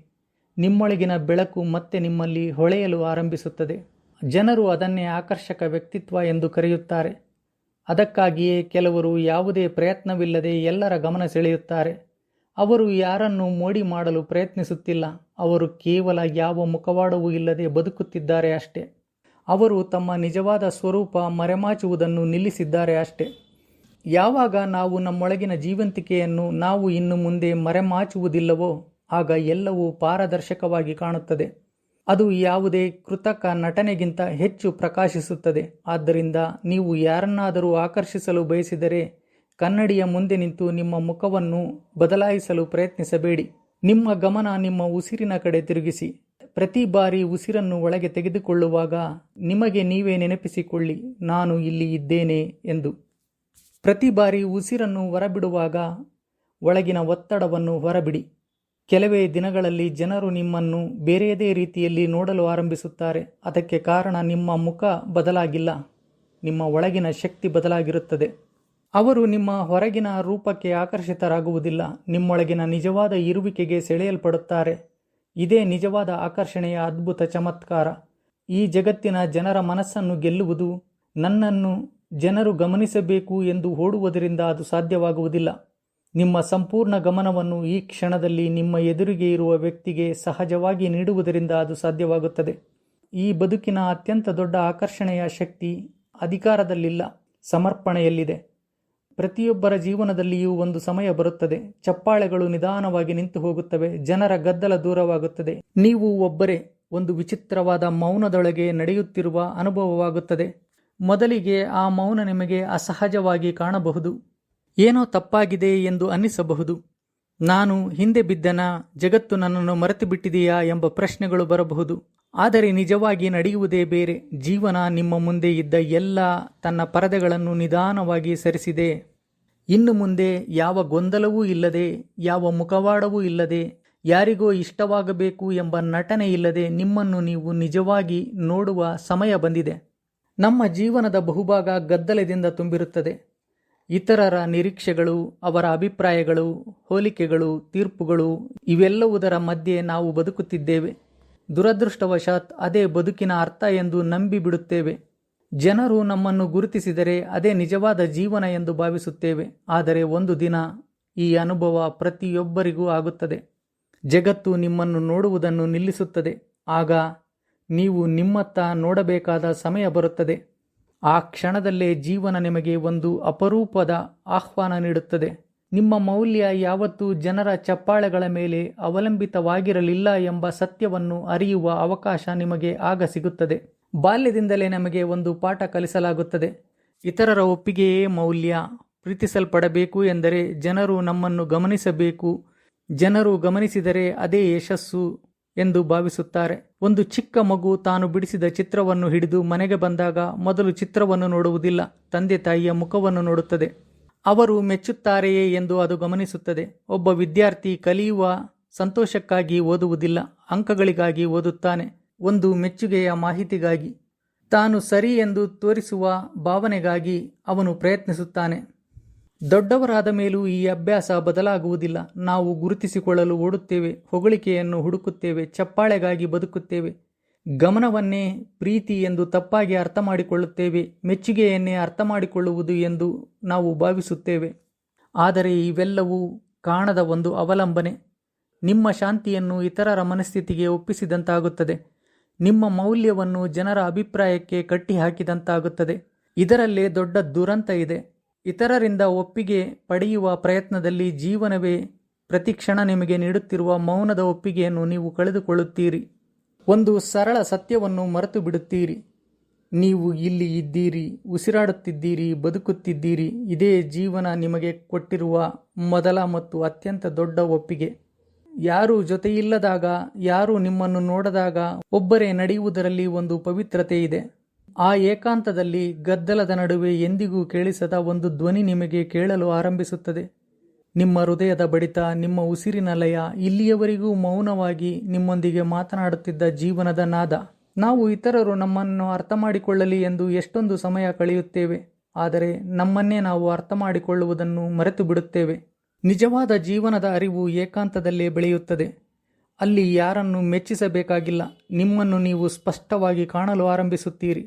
ನಿಮ್ಮೊಳಗಿನ ಬೆಳಕು ಮತ್ತೆ ನಿಮ್ಮಲ್ಲಿ ಹೊಳೆಯಲು ಆರಂಭಿಸುತ್ತದೆ. ಜನರು ಅದನ್ನೇ ಆಕರ್ಷಕ ವ್ಯಕ್ತಿತ್ವ ಎಂದು ಕರೆಯುತ್ತಾರೆ. ಅದಕ್ಕಾಗಿಯೇ ಕೆಲವರು ಯಾವುದೇ ಪ್ರಯತ್ನವಿಲ್ಲದೆ ಎಲ್ಲರ ಗಮನ ಸೆಳೆಯುತ್ತಾರೆ. ಅವರು ಯಾರನ್ನೂ ಮೋಡಿ ಮಾಡಲು ಪ್ರಯತ್ನಿಸುತ್ತಿಲ್ಲ. ಅವರು ಕೇವಲ ಯಾವ ಮುಖವಾಡವೂ ಇಲ್ಲದೆ ಬದುಕುತ್ತಿದ್ದಾರೆ ಅಷ್ಟೇ. ಅವರು ತಮ್ಮ ನಿಜವಾದ ಸ್ವರೂಪ ಮರೆಮಾಚುವುದನ್ನು ನಿಲ್ಲಿಸಿದ್ದಾರೆ ಅಷ್ಟೇ. ಯಾವಾಗ ನಾವು ನಮ್ಮೊಳಗಿನ ಜೀವಂತಿಕೆಯನ್ನು ನಾವು ಇನ್ನು ಮುಂದೆ ಮರೆಮಾಚುವುದಿಲ್ಲವೋ ಆಗ ಎಲ್ಲವೂ ಪಾರದರ್ಶಕವಾಗಿ ಕಾಣುತ್ತದೆ. ಅದು ಯಾವುದೇ ಕೃತಕ ನಟನೆಗಿಂತ ಹೆಚ್ಚು ಪ್ರಕಾಶಿಸುತ್ತದೆ. ಆದ್ದರಿಂದ ನೀವು ಯಾರನ್ನಾದರೂ ಆಕರ್ಷಿಸಲು ಬಯಸಿದರೆ ಕನ್ನಡಿಯ ಮುಂದೆ ನಿಂತು ನಿಮ್ಮ ಮುಖವನ್ನು ಬದಲಾಯಿಸಲು ಪ್ರಯತ್ನಿಸಬೇಡಿ. ನಿಮ್ಮ ಗಮನ ನಿಮ್ಮ ಉಸಿರಿನ ಕಡೆ ತಿರುಗಿಸಿ. ಪ್ರತಿ ಬಾರಿ ಉಸಿರನ್ನು ಒಳಗೆ ತೆಗೆದುಕೊಳ್ಳುವಾಗ ನಿಮಗೆ ನೀವೇ ನೆನಪಿಸಿಕೊಳ್ಳಿ, ನಾನು ಇಲ್ಲಿ ಇದ್ದೇನೆ ಎಂದು. ಪ್ರತಿ ಬಾರಿ ಉಸಿರನ್ನು ಹೊರಬಿಡುವಾಗ ಒಳಗಿನ ಒತ್ತಡವನ್ನು ಹೊರಬಿಡಿ. ಕೆಲವೇ ದಿನಗಳಲ್ಲಿ ಜನರು ನಿಮ್ಮನ್ನು ಬೇರೆಯದೇ ರೀತಿಯಲ್ಲಿ ನೋಡಲು ಆರಂಭಿಸುತ್ತಾರೆ. ಅದಕ್ಕೆ ಕಾರಣ ನಿಮ್ಮ ಮುಖ ಬದಲಾಗಿಲ್ಲ, ನಿಮ್ಮ ಒಳಗಿನ ಶಕ್ತಿ ಬದಲಾಗಿರುತ್ತದೆ. ಅವರು ನಿಮ್ಮ ಹೊರಗಿನ ರೂಪಕ್ಕೆ ಆಕರ್ಷಿತರಾಗುವುದಿಲ್ಲ, ನಿಮ್ಮೊಳಗಿನ ನಿಜವಾದ ಇರುವಿಕೆಗೆ ಸೆಳೆಯಲ್ಪಡುತ್ತಾರೆ. ಇದೇ ನಿಜವಾದ ಆಕರ್ಷಣೆಯ ಅದ್ಭುತ ಚಮತ್ಕಾರ. ಈ ಜಗತ್ತಿನ ಜನರ ಮನಸ್ಸನ್ನು ಗೆಲ್ಲುವುದು, ನನ್ನನ್ನು ಜನರು ಗಮನಿಸಬೇಕು ಎಂದು ಓಡುವುದರಿಂದ ಅದು ಸಾಧ್ಯವಾಗುವುದಿಲ್ಲ. ನಿಮ್ಮ ಸಂಪೂರ್ಣ ಗಮನವನ್ನು ಈ ಕ್ಷಣದಲ್ಲಿ ನಿಮ್ಮ ಎದುರಿಗೆ ಇರುವ ವ್ಯಕ್ತಿಗೆ ಸಹಜವಾಗಿ ನೀಡುವುದರಿಂದ ಅದು ಸಾಧ್ಯವಾಗುತ್ತದೆ. ಈ ಬದುಕಿನ ಅತ್ಯಂತ ದೊಡ್ಡ ಆಕರ್ಷಣೆಯ ಶಕ್ತಿ ಅಧಿಕಾರದಲ್ಲಿಲ್ಲ, ಸಮರ್ಪಣೆಯಲ್ಲಿದೆ. ಪ್ರತಿಯೊಬ್ಬರ ಜೀವನದಲ್ಲಿಯೂ ಒಂದು ಸಮಯ ಬರುತ್ತದೆ. ಚಪ್ಪಾಳೆಗಳು ನಿಧಾನವಾಗಿ ನಿಂತು ಹೋಗುತ್ತವೆ, ಜನರ ಗದ್ದಲ ದೂರವಾಗುತ್ತದೆ. ನೀವು ಒಬ್ಬರೇ ಒಂದು ವಿಚಿತ್ರವಾದ ಮೌನದೊಳಗೆ ನಡೆಯುತ್ತಿರುವ ಅನುಭವವಾಗುತ್ತದೆ. ಮೊದಲಿಗೆ ಆ ಮೌನ ನಿಮಗೆ ಅಸಹಜವಾಗಿ ಕಾಣಬಹುದು, ಏನೋ ತಪ್ಪಾಗಿದೆ ಎಂದು ಅನ್ನಿಸಬಹುದು. ನಾನು ಹಿಂದೆ ಬಿದ್ದನ, ಜಗತ್ತು ನನ್ನನ್ನು ಮರೆತು ಬಿಟ್ಟಿದೆಯಾ ಎಂಬ ಪ್ರಶ್ನೆಗಳು ಬರಬಹುದು. ಆದರೆ ನಿಜವಾಗಿ ನಡೆಯುವುದೇ ಬೇರೆ. ಜೀವನ ನಿಮ್ಮ ಮುಂದೆ ಇದ್ದ ಎಲ್ಲ ತನ್ನ ಪರದೆಗಳನ್ನು ನಿಧಾನವಾಗಿ ಸರಿಸಿದೆ. ಇನ್ನು ಮುಂದೆ ಯಾವ ಗೊಂದಲವೂ ಇಲ್ಲದೆ, ಯಾವ ಮುಖವಾಡವೂ ಇಲ್ಲದೆ, ಯಾರಿಗೋ ಇಷ್ಟವಾಗಬೇಕು ಎಂಬ ನಟನೆ ಇಲ್ಲದೆ ನಿಮ್ಮನ್ನು ನೀವು ನಿಜವಾಗಿ ನೋಡುವ ಸಮಯ ಬಂದಿದೆ. ನಮ್ಮ ಜೀವನದ ಬಹುಭಾಗ ಗದ್ದಲದಿಂದ ತುಂಬಿರುತ್ತದೆ. ಇತರರ ನಿರೀಕ್ಷೆಗಳು, ಅವರ ಅಭಿಪ್ರಾಯಗಳು, ಹೋಲಿಕೆಗಳು, ತೀರ್ಪುಗಳು ಇವೆಲ್ಲವುದರ ಮಧ್ಯೆ ನಾವು ಬದುಕುತ್ತಿದ್ದೇವೆ. ದುರದೃಷ್ಟವಶಾತ್ ಅದೇ ಬದುಕಿನ ಅರ್ಥ ಎಂದು ನಂಬಿಬಿಡುತ್ತೇವೆ. ಜನರು ನಮ್ಮನ್ನು ಗುರುತಿಸಿದರೆ ಅದೇ ನಿಜವಾದ ಜೀವನ ಎಂದು ಭಾವಿಸುತ್ತೇವೆ. ಆದರೆ ಒಂದು ದಿನ ಈ ಅನುಭವ ಪ್ರತಿಯೊಬ್ಬರಿಗೂ ಆಗುತ್ತದೆ. ಜಗತ್ತು ನಿಮ್ಮನ್ನು ನೋಡುವುದನ್ನು ನಿಲ್ಲಿಸುತ್ತದೆ. ಆಗ ನೀವು ನಿಮ್ಮತ್ತ ನೋಡಬೇಕಾದ ಸಮಯ ಬರುತ್ತದೆ. ಆ ಕ್ಷಣದಲ್ಲೇ ಜೀವನ ನಿಮಗೆ ಒಂದು ಅಪರೂಪದ ಆಹ್ವಾನ ನೀಡುತ್ತದೆ. ನಿಮ್ಮ ಮೌಲ್ಯ ಯಾವತ್ತೂ ಜನರ ಚಪ್ಪಾಳೆಗಳ ಮೇಲೆ ಅವಲಂಬಿತವಾಗಿರಲಿಲ್ಲ ಎಂಬ ಸತ್ಯವನ್ನು ಅರಿಯುವ ಅವಕಾಶ ನಿಮಗೆ ಆಗ ಸಿಗುತ್ತದೆ. ಬಾಲ್ಯದಿಂದಲೇ ನಮಗೆ ಒಂದು ಪಾಠ ಕಲಿಸಲಾಗುತ್ತದೆ. ಇತರರ ಒಪ್ಪಿಗೆಯೇ ಮೌಲ್ಯ. ಪ್ರೀತಿಸಲ್ಪಡಬೇಕು ಎಂದರೆ ಜನರು ನಮ್ಮನ್ನು ಗಮನಿಸಬೇಕು. ಜನರು ಗಮನಿಸಿದರೆ ಅದೇ ಯಶಸ್ಸು ಎಂದು ಭಾವಿಸುತ್ತಾರೆ. ಒಂದು ಚಿಕ್ಕ ಮಗು ತಾನು ಬಿಡಿಸಿದ ಚಿತ್ರವನ್ನು ಹಿಡಿದು ಮನೆಗೆ ಬಂದಾಗ ಮೊದಲು ಚಿತ್ರವನ್ನು ನೋಡುವುದಿಲ್ಲ, ತಂದೆ ತಾಯಿಯ ಮುಖವನ್ನು ನೋಡುತ್ತದೆ. ಅವರು ಮೆಚ್ಚುತ್ತಾರೆಯೇ ಎಂದು ಅದು ಗಮನಿಸುತ್ತದೆ. ಒಬ್ಬ ವಿದ್ಯಾರ್ಥಿ ಕಲಿಯುವ ಸಂತೋಷಕ್ಕಾಗಿ ಓದುವುದಿಲ್ಲ, ಅಂಕಗಳಿಗಾಗಿ ಓದುತ್ತಾನೆ, ಒಂದು ಮೆಚ್ಚುಗೆಯ ಮಾಹಿತಿಗಾಗಿ. ತಾನು ಸರಿ ಎಂದು ತೋರಿಸುವ ಭಾವನೆಗಾಗಿ ಅವನು ಪ್ರಯತ್ನಿಸುತ್ತಾನೆ. ದೊಡ್ಡವರಾದ ಮೇಲೂ ಈ ಅಭ್ಯಾಸ ಬದಲಾಗುವುದಿಲ್ಲ. ನಾವು ಗುರುತಿಸಿಕೊಳ್ಳಲು ಓಡುತ್ತೇವೆ, ಹೊಗಳಿಕೆಯನ್ನು ಹುಡುಕುತ್ತೇವೆ, ಚಪ್ಪಾಳೆಗಾಗಿ ಬದುಕುತ್ತೇವೆ. ಗಮನವನ್ನೇ ಪ್ರೀತಿ ಎಂದು ತಪ್ಪಾಗಿ ಅರ್ಥ ಮಾಡಿಕೊಳ್ಳುತ್ತೇವೆ. ಮೆಚ್ಚುಗೆಯನ್ನೇ ಅರ್ಥ ಮಾಡಿಕೊಳ್ಳುವುದು ಎಂದು ನಾವು ಭಾವಿಸುತ್ತೇವೆ. ಆದರೆ ಇವೆಲ್ಲವೂ ಕಾಣದ ಒಂದು ಅವಲಂಬನೆ. ನಿಮ್ಮ ಶಾಂತಿಯನ್ನು ಇತರರ ಮನಸ್ಥಿತಿಗೆ ಒಪ್ಪಿಸಿದಂತಾಗುತ್ತದೆ. ನಿಮ್ಮ ಮೌಲ್ಯವನ್ನು ಜನರ ಅಭಿಪ್ರಾಯಕ್ಕೆ ಕಟ್ಟಿಹಾಕಿದಂತಾಗುತ್ತದೆ. ಇದರಲ್ಲೇ ದೊಡ್ಡ ದುರಂತ ಇದೆ. ಇತರರಿಂದ ಒಪ್ಪಿಗೆ ಪಡೆಯುವ ಪ್ರಯತ್ನದಲ್ಲಿ ಜೀವನವೇ ಪ್ರತಿ ಕ್ಷಣ ನಿಮಗೆ ನೀಡುತ್ತಿರುವ ಮೌನದ ಒಪ್ಪಿಗೆಯನ್ನು ನೀವು ಕಳೆದುಕೊಳ್ಳುತ್ತೀರಿ. ಒಂದು ಸರಳ ಸತ್ಯವನ್ನು ಮರೆತು ಬಿಡುತ್ತೀರಿ. ನೀವು ಇಲ್ಲಿ ಇದ್ದೀರಿ, ಉಸಿರಾಡುತ್ತಿದ್ದೀರಿ, ಬದುಕುತ್ತಿದ್ದೀರಿ. ಇದೇ ಜೀವನ ನಿಮಗೆ ಕೊಟ್ಟಿರುವ ಮೊದಲ ಮತ್ತು ಅತ್ಯಂತ ದೊಡ್ಡ ಒಪ್ಪಿಗೆ. ಯಾರೂ ಜೊತೆಯಿಲ್ಲದಾಗ, ಯಾರೂ ನಿಮ್ಮನ್ನು ನೋಡದಾಗ ಒಬ್ಬರೇ ನಡೆಯುವುದರಲ್ಲಿ ಒಂದು ಪವಿತ್ರತೆ ಇದೆ. ಆ ಏಕಾಂತದಲ್ಲಿ, ಗದ್ದಲದ ನಡುವೆ ಎಂದಿಗೂ ಕೇಳಿಸದ ಒಂದು ಧ್ವನಿ ನಿಮಗೆ ಕೇಳಲು ಆರಂಭಿಸುತ್ತದೆ. ನಿಮ್ಮ ಹೃದಯದ ಬಡಿತ, ನಿಮ್ಮ ಉಸಿರಿನ ಲಯ, ಇಲ್ಲಿಯವರೆಗೂ ಮೌನವಾಗಿ ನಿಮ್ಮೊಂದಿಗೆ ಮಾತನಾಡುತ್ತಿದ್ದ ಜೀವನದ ನಾದ. ನಾವು ಇತರರು ನಮ್ಮನ್ನು ಅರ್ಥ ಮಾಡಿಕೊಳ್ಳಲಿ ಎಂದು ಎಷ್ಟೊಂದು ಸಮಯ ಕಳೆಯುತ್ತೇವೆ. ಆದರೆ ನಮ್ಮನ್ನೇ ನಾವು ಅರ್ಥ ಮಾಡಿಕೊಳ್ಳುವುದನ್ನು ಮರೆತು ಬಿಡುತ್ತೇವೆ. ನಿಜವಾದ ಜೀವನದ ಅರಿವು ಏಕಾಂತದಲ್ಲೇ ಬೆಳೆಯುತ್ತದೆ. ಅಲ್ಲಿ ಯಾರನ್ನು ಮೆಚ್ಚಿಸಬೇಕಾಗಿಲ್ಲ. ನಿಮ್ಮನ್ನು ನೀವು ಸ್ಪಷ್ಟವಾಗಿ ಕಾಣಲು ಆರಂಭಿಸುತ್ತೀರಿ.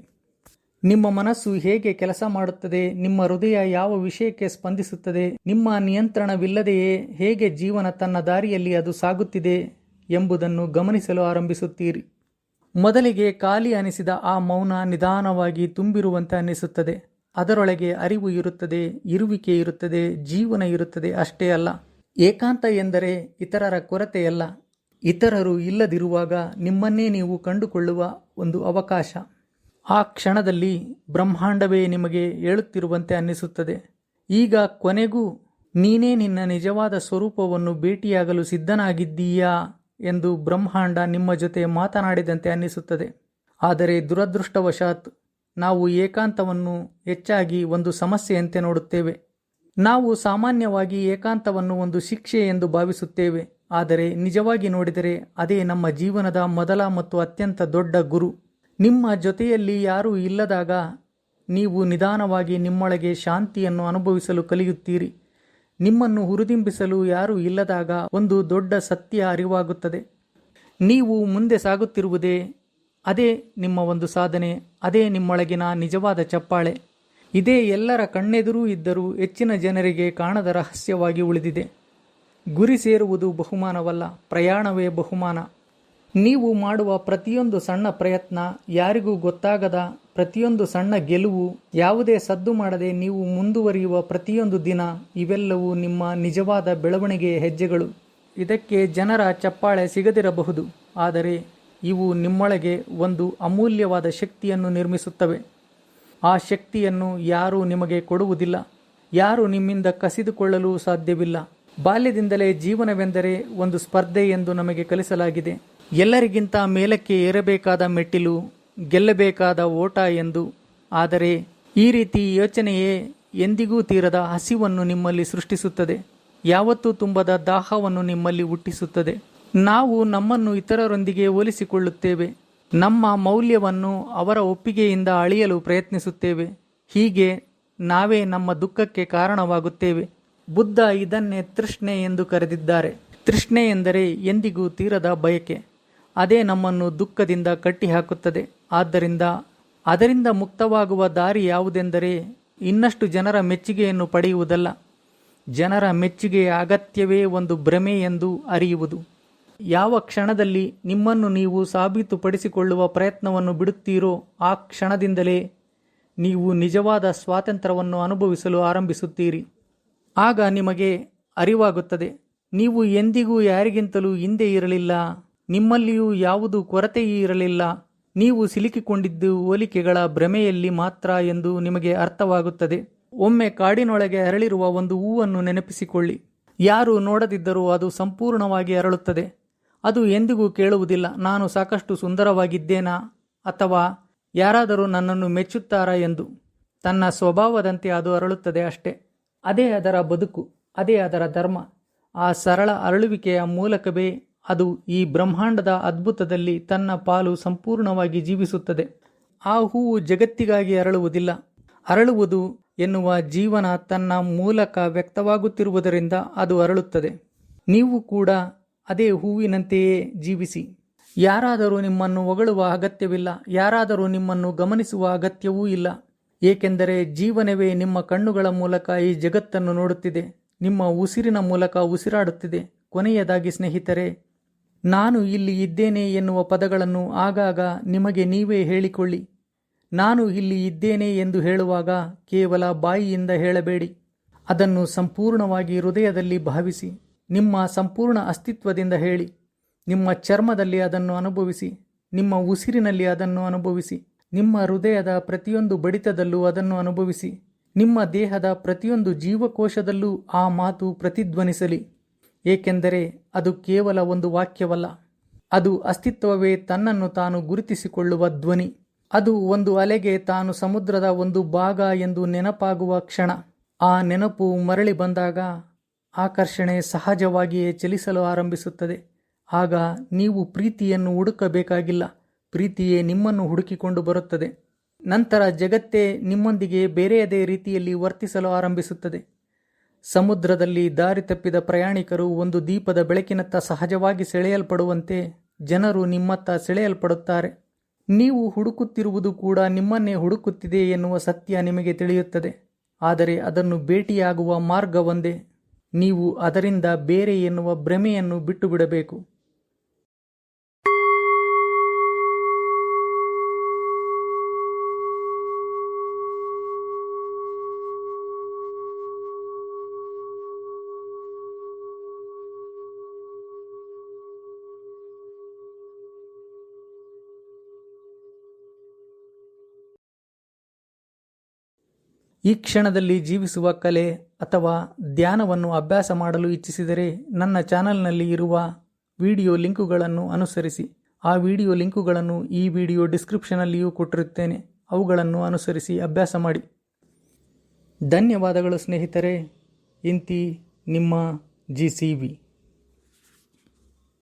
ನಿಮ್ಮ ಮನಸ್ಸು ಹೇಗೆ ಕೆಲಸ ಮಾಡುತ್ತದೆ, ನಿಮ್ಮ ಹೃದಯ ಯಾವ ವಿಷಯಕ್ಕೆ ಸ್ಪಂದಿಸುತ್ತದೆ, ನಿಮ್ಮ ನಿಯಂತ್ರಣವಿಲ್ಲದೆಯೇ ಹೇಗೆ ಜೀವನ ತನ್ನ ದಾರಿಯಲ್ಲಿ ಅದು ಸಾಗುತ್ತಿದೆ ಎಂಬುದನ್ನು ಗಮನಿಸಲು ಆರಂಭಿಸುತ್ತೀರಿ. ಮೊದಲಿಗೆ ಖಾಲಿ ಅನಿಸಿದ ಆ ಮೌನ ನಿಧಾನವಾಗಿ ತುಂಬಿರುವಂತೆ ಅನಿಸುತ್ತದೆ. ಅದರೊಳಗೆ ಅರಿವು ಇರುತ್ತದೆ, ಇರುವಿಕೆ ಇರುತ್ತದೆ, ಜೀವನ ಇರುತ್ತದೆ. ಅಷ್ಟೇ ಅಲ್ಲ, ಏಕಾಂತ ಎಂದರೆ ಇತರರ ಕೊರತೆಯಲ್ಲ. ಇತರರು ಇಲ್ಲದಿರುವಾಗ ನಿಮ್ಮನ್ನೇ ನೀವು ಕಂಡುಕೊಳ್ಳುವ ಒಂದು ಅವಕಾಶ. ಆ ಕ್ಷಣದಲ್ಲಿ ಬ್ರಹ್ಮಾಂಡವೇ ನಿಮಗೆ ಹೇಳುತ್ತಿರುವಂತೆ ಅನ್ನಿಸುತ್ತದೆ, ಈಗ ಕೊನೆಗೂ ನೀನೇ ನಿನ್ನ ನಿಜವಾದ ಸ್ವರೂಪವನ್ನು ಭೇಟಿಯಾಗಲು ಸಿದ್ಧನಾಗಿದ್ದೀಯಾ ಎಂದು ಬ್ರಹ್ಮಾಂಡ ನಿಮ್ಮ ಜೊತೆ ಮಾತನಾಡಿದಂತೆ ಅನ್ನಿಸುತ್ತದೆ. ಆದರೆ ದುರದೃಷ್ಟವಶಾತ್ ನಾವು ಏಕಾಂತವನ್ನು ಹೆಚ್ಚಾಗಿ ಒಂದು ಸಮಸ್ಯೆಯಂತೆ ನೋಡುತ್ತೇವೆ. ನಾವು ಸಾಮಾನ್ಯವಾಗಿ ಏಕಾಂತವನ್ನು ಒಂದು ಶಿಕ್ಷೆ ಎಂದು ಭಾವಿಸುತ್ತೇವೆ. ಆದರೆ ನಿಜವಾಗಿ ನೋಡಿದರೆ ಅದೇ ನಮ್ಮ ಜೀವನದ ಮೊದಲ ಮತ್ತು ಅತ್ಯಂತ ದೊಡ್ಡ ಗುರು. ನಿಮ್ಮ ಜೊತೆಯಲ್ಲಿ ಯಾರೂ ಇಲ್ಲದಾಗ ನೀವು ನಿಧಾನವಾಗಿ ನಿಮ್ಮೊಳಗೆ ಶಾಂತಿಯನ್ನು ಅನುಭವಿಸಲು ಕಲಿಯುತ್ತೀರಿ. ನಿಮ್ಮನ್ನು ಹುರಿದುಂಬಿಸಲು ಯಾರೂ ಇಲ್ಲದಾಗ ಒಂದು ದೊಡ್ಡ ಸತ್ಯ ಅರಿವಾಗುತ್ತದೆ. ನೀವು ಮುಂದೆ ಸಾಗುತ್ತಿರುವುದೇ ಅದೇ ನಿಮ್ಮ ಒಂದು ಸಾಧನೆ, ಅದೇ ನಿಮ್ಮೊಳಗಿನ ನಿಜವಾದ ಚಪ್ಪಾಳೆ. ಇದೇ ಎಲ್ಲರ ಕಣ್ಣೆದುರೂ ಇದ್ದರೂ ಹೆಚ್ಚಿನ ಜನರಿಗೆ ಕಾಣದ ರಹಸ್ಯವಾಗಿ ಉಳಿದಿದೆ. ಗುರಿ ಸೇರುವುದು ಬಹುಮಾನವಲ್ಲ, ಪ್ರಯಾಣವೇ ಬಹುಮಾನ. ನೀವು ಮಾಡುವ ಪ್ರತಿಯೊಂದು ಸಣ್ಣ ಪ್ರಯತ್ನ, ಯಾರಿಗೂ ಗೊತ್ತಾಗದ ಪ್ರತಿಯೊಂದು ಸಣ್ಣ ಗೆಲುವು, ಯಾವುದೇ ಸದ್ದು ಮಾಡದೆ ನೀವು ಮುಂದುವರಿಯುವ ಪ್ರತಿಯೊಂದು ದಿನ, ಇವೆಲ್ಲವೂ ನಿಮ್ಮ ನಿಜವಾದ ಬೆಳವಣಿಗೆಯ ಹೆಜ್ಜೆಗಳು. ಇದಕ್ಕೆ ಜನರ ಚಪ್ಪಾಳೆ ಸಿಗದಿರಬಹುದು, ಆದರೆ ಇವು ನಿಮ್ಮೊಳಗೆ ಒಂದು ಅಮೂಲ್ಯವಾದ ಶಕ್ತಿಯನ್ನು ನಿರ್ಮಿಸುತ್ತವೆ. ಆ ಶಕ್ತಿಯನ್ನು ಯಾರೂ ನಿಮಗೆ ಕೊಡುವುದಿಲ್ಲ, ಯಾರೂ ನಿಮ್ಮಿಂದ ಕಸಿದುಕೊಳ್ಳಲು ಸಾಧ್ಯವಿಲ್ಲ. ಬಾಲ್ಯದಿಂದಲೇ ಜೀವನವೆಂದರೆ ಒಂದು ಸ್ಪರ್ಧೆ ಎಂದು ನಮಗೆ ಕಲಿಸಲಾಗಿದೆ. ಎಲ್ಲರಿಗಿಂತ ಮೇಲಕ್ಕೆ ಏರಬೇಕಾದ ಮೆಟ್ಟಿಲು, ಗೆಲ್ಲಬೇಕಾದ ಓಟ ಎಂದು. ಆದರೆ ಈ ರೀತಿ ಯೋಚನೆಯೇ ಎಂದಿಗೂ ತೀರದ ಹಸಿವನ್ನು ನಿಮ್ಮಲ್ಲಿ ಸೃಷ್ಟಿಸುತ್ತದೆ, ಯಾವತ್ತೂ ತುಂಬದ ದಾಹವನ್ನು ನಿಮ್ಮಲ್ಲಿ ಹುಟ್ಟಿಸುತ್ತದೆ. ನಾವು ನಮ್ಮನ್ನು ಇತರರೊಂದಿಗೆ ಹೋಲಿಸಿಕೊಳ್ಳುತ್ತೇವೆ, ನಮ್ಮ ಮೌಲ್ಯವನ್ನು ಅವರ ಒಪ್ಪಿಗೆಯಿಂದ ಅಳೆಯಲು ಪ್ರಯತ್ನಿಸುತ್ತೇವೆ. ಹೀಗೆ ನಾವೇ ನಮ್ಮ ದುಃಖಕ್ಕೆ ಕಾರಣವಾಗುತ್ತೇವೆ. ಬುದ್ಧ ಇದನ್ನೇ ತೃಷ್ಣೆ ಎಂದು ಕರೆದಿದ್ದಾರೆ. ತೃಷ್ಣೆ ಎಂದರೆ ಎಂದಿಗೂ ತೀರದ ಬಯಕೆ. ಅದೇ ನಮ್ಮನ್ನು ದುಃಖದಿಂದ ಕಟ್ಟಿಹಾಕುತ್ತದೆ. ಆದ್ದರಿಂದ ಅದರಿಂದ ಮುಕ್ತವಾಗುವ ದಾರಿ ಯಾವುದೆಂದರೆ ಇನ್ನಷ್ಟು ಜನರ ಮೆಚ್ಚುಗೆಯನ್ನು ಪಡೆಯುವುದಲ್ಲ, ಜನರ ಮೆಚ್ಚುಗೆಯ ಅಗತ್ಯವೇ ಒಂದು ಭ್ರಮೆ ಎಂದು ಅರಿಯುವುದು. ಯಾವ ಕ್ಷಣದಲ್ಲಿ ನಿಮ್ಮನ್ನು ನೀವು ಸಾಬೀತುಪಡಿಸಿಕೊಳ್ಳುವ ಪ್ರಯತ್ನವನ್ನು ಬಿಡುತ್ತೀರೋ ಆ ಕ್ಷಣದಿಂದಲೇ ನೀವು ನಿಜವಾದ ಸ್ವಾತಂತ್ರ್ಯವನ್ನು ಅನುಭವಿಸಲು ಆರಂಭಿಸುತ್ತೀರಿ. ಆಗ ನಿಮಗೆ ಅರಿವಾಗುತ್ತದೆ, ನೀವು ಎಂದಿಗೂ ಯಾರಿಗಿಂತಲೂ ಹಿಂದೆ ಇರಲಿಲ್ಲ, ನಿಮ್ಮಲ್ಲಿಯೂ ಯಾವುದೂ ಕೊರತೆಯೂ ಇರಲಿಲ್ಲ, ನೀವು ಸಿಲುಕಿಕೊಂಡಿದ್ದು ಹೋಲಿಕೆಗಳ ಭ್ರಮೆಯಲ್ಲಿ ಮಾತ್ರ ಎಂದು ನಿಮಗೆ ಅರ್ಥವಾಗುತ್ತದೆ. ಒಮ್ಮೆ ಕಾಡಿನೊಳಗೆ ಅರಳಿರುವ ಒಂದು ಹೂವನ್ನು ನೆನಪಿಸಿಕೊಳ್ಳಿ. ಯಾರು ನೋಡದಿದ್ದರೂ ಅದು ಸಂಪೂರ್ಣವಾಗಿ ಅರಳುತ್ತದೆ. ಅದು ಎಂದಿಗೂ ಕೇಳುವುದಿಲ್ಲ, ನಾನು ಸಾಕಷ್ಟು ಸುಂದರವಾಗಿದ್ದೇನಾ ಅಥವಾ ಯಾರಾದರೂ ನನ್ನನ್ನು ಮೆಚ್ಚುತ್ತಾರಾ ಎಂದು. ತನ್ನ ಸ್ವಭಾವದಂತೆ ಅದು ಅರಳುತ್ತದೆ ಅಷ್ಟೇ. ಅದೇ ಅದರ ಬದುಕು, ಅದೇ ಅದರ ಧರ್ಮ. ಆ ಸರಳ ಅರಳುವಿಕೆಯ ಮೂಲಕವೇ ಅದು ಈ ಬ್ರಹ್ಮಾಂಡದ ಅದ್ಭುತದಲ್ಲಿ ತನ್ನ ಪಾಲು ಸಂಪೂರ್ಣವಾಗಿ ಜೀವಿಸುತ್ತದೆ. ಆ ಹೂವು ಜಗತ್ತಿಗಾಗಿ ಅರಳುವುದಿಲ್ಲ, ಅರಳುವುದು ಎನ್ನುವ ಜೀವನ ತನ್ನ ಮೂಲಕ ವ್ಯಕ್ತವಾಗುತ್ತಿರುವುದರಿಂದ ಅದು ಅರಳುತ್ತದೆ. ನೀವು ಕೂಡ ಅದೇ ಹೂವಿನಂತೆಯೇ ಜೀವಿಸಿ. ಯಾರಾದರೂ ನಿಮ್ಮನ್ನು ಹೊಗಳುವ ಅಗತ್ಯವಿಲ್ಲ, ಯಾರಾದರೂ ನಿಮ್ಮನ್ನು ಗಮನಿಸುವ ಅಗತ್ಯವೂ ಇಲ್ಲ. ಏಕೆಂದರೆ ಜೀವನವೇ ನಿಮ್ಮ ಕಣ್ಣುಗಳ ಮೂಲಕ ಈ ಜಗತ್ತನ್ನು ನೋಡುತ್ತಿದೆ, ನಿಮ್ಮ ಉಸಿರಿನ ಮೂಲಕ ಉಸಿರಾಡುತ್ತಿದೆ. ಕೊನೆಯದಾಗಿ ಸ್ನೇಹಿತರೆ, ನಾನು ಇಲ್ಲಿ ಇದ್ದೇನೆ ಎನ್ನುವ ಪದಗಳನ್ನು ಆಗಾಗ ನಿಮಗೆ ನೀವೇ ಹೇಳಿಕೊಳ್ಳಿ. ನಾನು ಇಲ್ಲಿ ಇದ್ದೇನೆ ಎಂದು ಹೇಳುವಾಗ ಕೇವಲ ಬಾಯಿಯಿಂದ ಹೇಳಬೇಡಿ, ಅದನ್ನು ಸಂಪೂರ್ಣವಾಗಿ ಹೃದಯದಲ್ಲಿ ಭಾವಿಸಿ. ನಿಮ್ಮ ಸಂಪೂರ್ಣ ಅಸ್ತಿತ್ವದಿಂದ ಹೇಳಿ. ನಿಮ್ಮ ಚರ್ಮದಲ್ಲಿ ಅದನ್ನು ಅನುಭವಿಸಿ, ನಿಮ್ಮ ಉಸಿರಿನಲ್ಲಿ ಅದನ್ನು ಅನುಭವಿಸಿ, ನಿಮ್ಮ ಹೃದಯದ ಪ್ರತಿಯೊಂದು ಬಡಿತದಲ್ಲೂ ಅದನ್ನು ಅನುಭವಿಸಿ, ನಿಮ್ಮ ದೇಹದ ಪ್ರತಿಯೊಂದು ಜೀವಕೋಶದಲ್ಲೂ ಆ ಮಾತು ಪ್ರತಿಧ್ವನಿಸಲಿ. ಏಕೆಂದರೆ ಅದು ಕೇವಲ ಒಂದು ವಾಕ್ಯವಲ್ಲ, ಅದು ಅಸ್ತಿತ್ವವೇ ತನ್ನನ್ನು ತಾನು ಗುರುತಿಸಿಕೊಳ್ಳುವ ಧ್ವನಿ. ಅದು ಒಂದು ಅಲೆಗೆ ತಾನು ಸಮುದ್ರದ ಒಂದು ಭಾಗ ಎಂದು ನೆನಪಾಗುವ ಕ್ಷಣ. ಆ ನೆನಪು ಮರಳಿ ಬಂದಾಗ ಆಕರ್ಷಣೆ ಸಹಜವಾಗಿಯೇ ಚಲಿಸಲು ಆರಂಭಿಸುತ್ತದೆ. ಆಗ ನೀವು ಪ್ರೀತಿಯನ್ನು ಹುಡುಕಬೇಕಾಗಿಲ್ಲ, ಪ್ರೀತಿಯೇ ನಿಮ್ಮನ್ನು ಹುಡುಕಿಕೊಂಡು ಬರುತ್ತದೆ. ನಂತರ ಜಗತ್ತೇ ನಿಮ್ಮೊಂದಿಗೆ ಬೇರೆಯದೇ ರೀತಿಯಲ್ಲಿ ವರ್ತಿಸಲು ಆರಂಭಿಸುತ್ತದೆ. ಸಮುದ್ರದಲ್ಲಿ ದಾರಿ ತಪ್ಪಿದ ಪ್ರಯಾಣಿಕರು ಒಂದು ದೀಪದ ಬೆಳಕಿನತ್ತ ಸಹಜವಾಗಿ ಸೆಳೆಯಲ್ಪಡುವಂತೆ ಜನರು ನಿಮ್ಮತ್ತ ಸೆಳೆಯಲ್ಪಡುತ್ತಾರೆ. ನೀವು ಹುಡುಕುತ್ತಿರುವುದು ಕೂಡ ನಿಮ್ಮನ್ನೇ ಹುಡುಕುತ್ತಿದೆ ಎನ್ನುವ ಸತ್ಯ ನಿಮಗೆ ತಿಳಿಯುತ್ತದೆ. ಆದರೆ ಅದನ್ನು ಭೇಟಿಯಾಗುವ ಮಾರ್ಗ ಒಂದೇ. ನೀವು ಅದರಿಂದ ಬೇರೆ ಎನ್ನುವ ಭ್ರಮೆಯನ್ನು ಬಿಟ್ಟು ಬಿಡಬೇಕು. ಈ ಕ್ಷಣದಲ್ಲಿ ಜೀವಿಸುವ ಕಲೆ ಅಥವಾ ಧ್ಯಾನವನ್ನು ಅಭ್ಯಾಸ ಮಾಡಲು ಇಚ್ಛಿಸಿದರೆ ನನ್ನ ಚಾನಲ್ನಲ್ಲಿ ಇರುವ ವಿಡಿಯೋ ಲಿಂಕುಗಳನ್ನು ಅನುಸರಿಸಿ. ಆ ವಿಡಿಯೋ ಲಿಂಕುಗಳನ್ನು ಈ ವಿಡಿಯೋ ಡಿಸ್ಕ್ರಿಪ್ಷನಲ್ಲಿಯೂ ಕೊಟ್ಟಿರುತ್ತೇನೆ. ಅವುಗಳನ್ನು ಅನುಸರಿಸಿ ಅಭ್ಯಾಸ ಮಾಡಿ. ಧನ್ಯವಾದಗಳು ಸ್ನೇಹಿತರೆ. ಇಂತಿ ನಿಮ್ಮ GCV.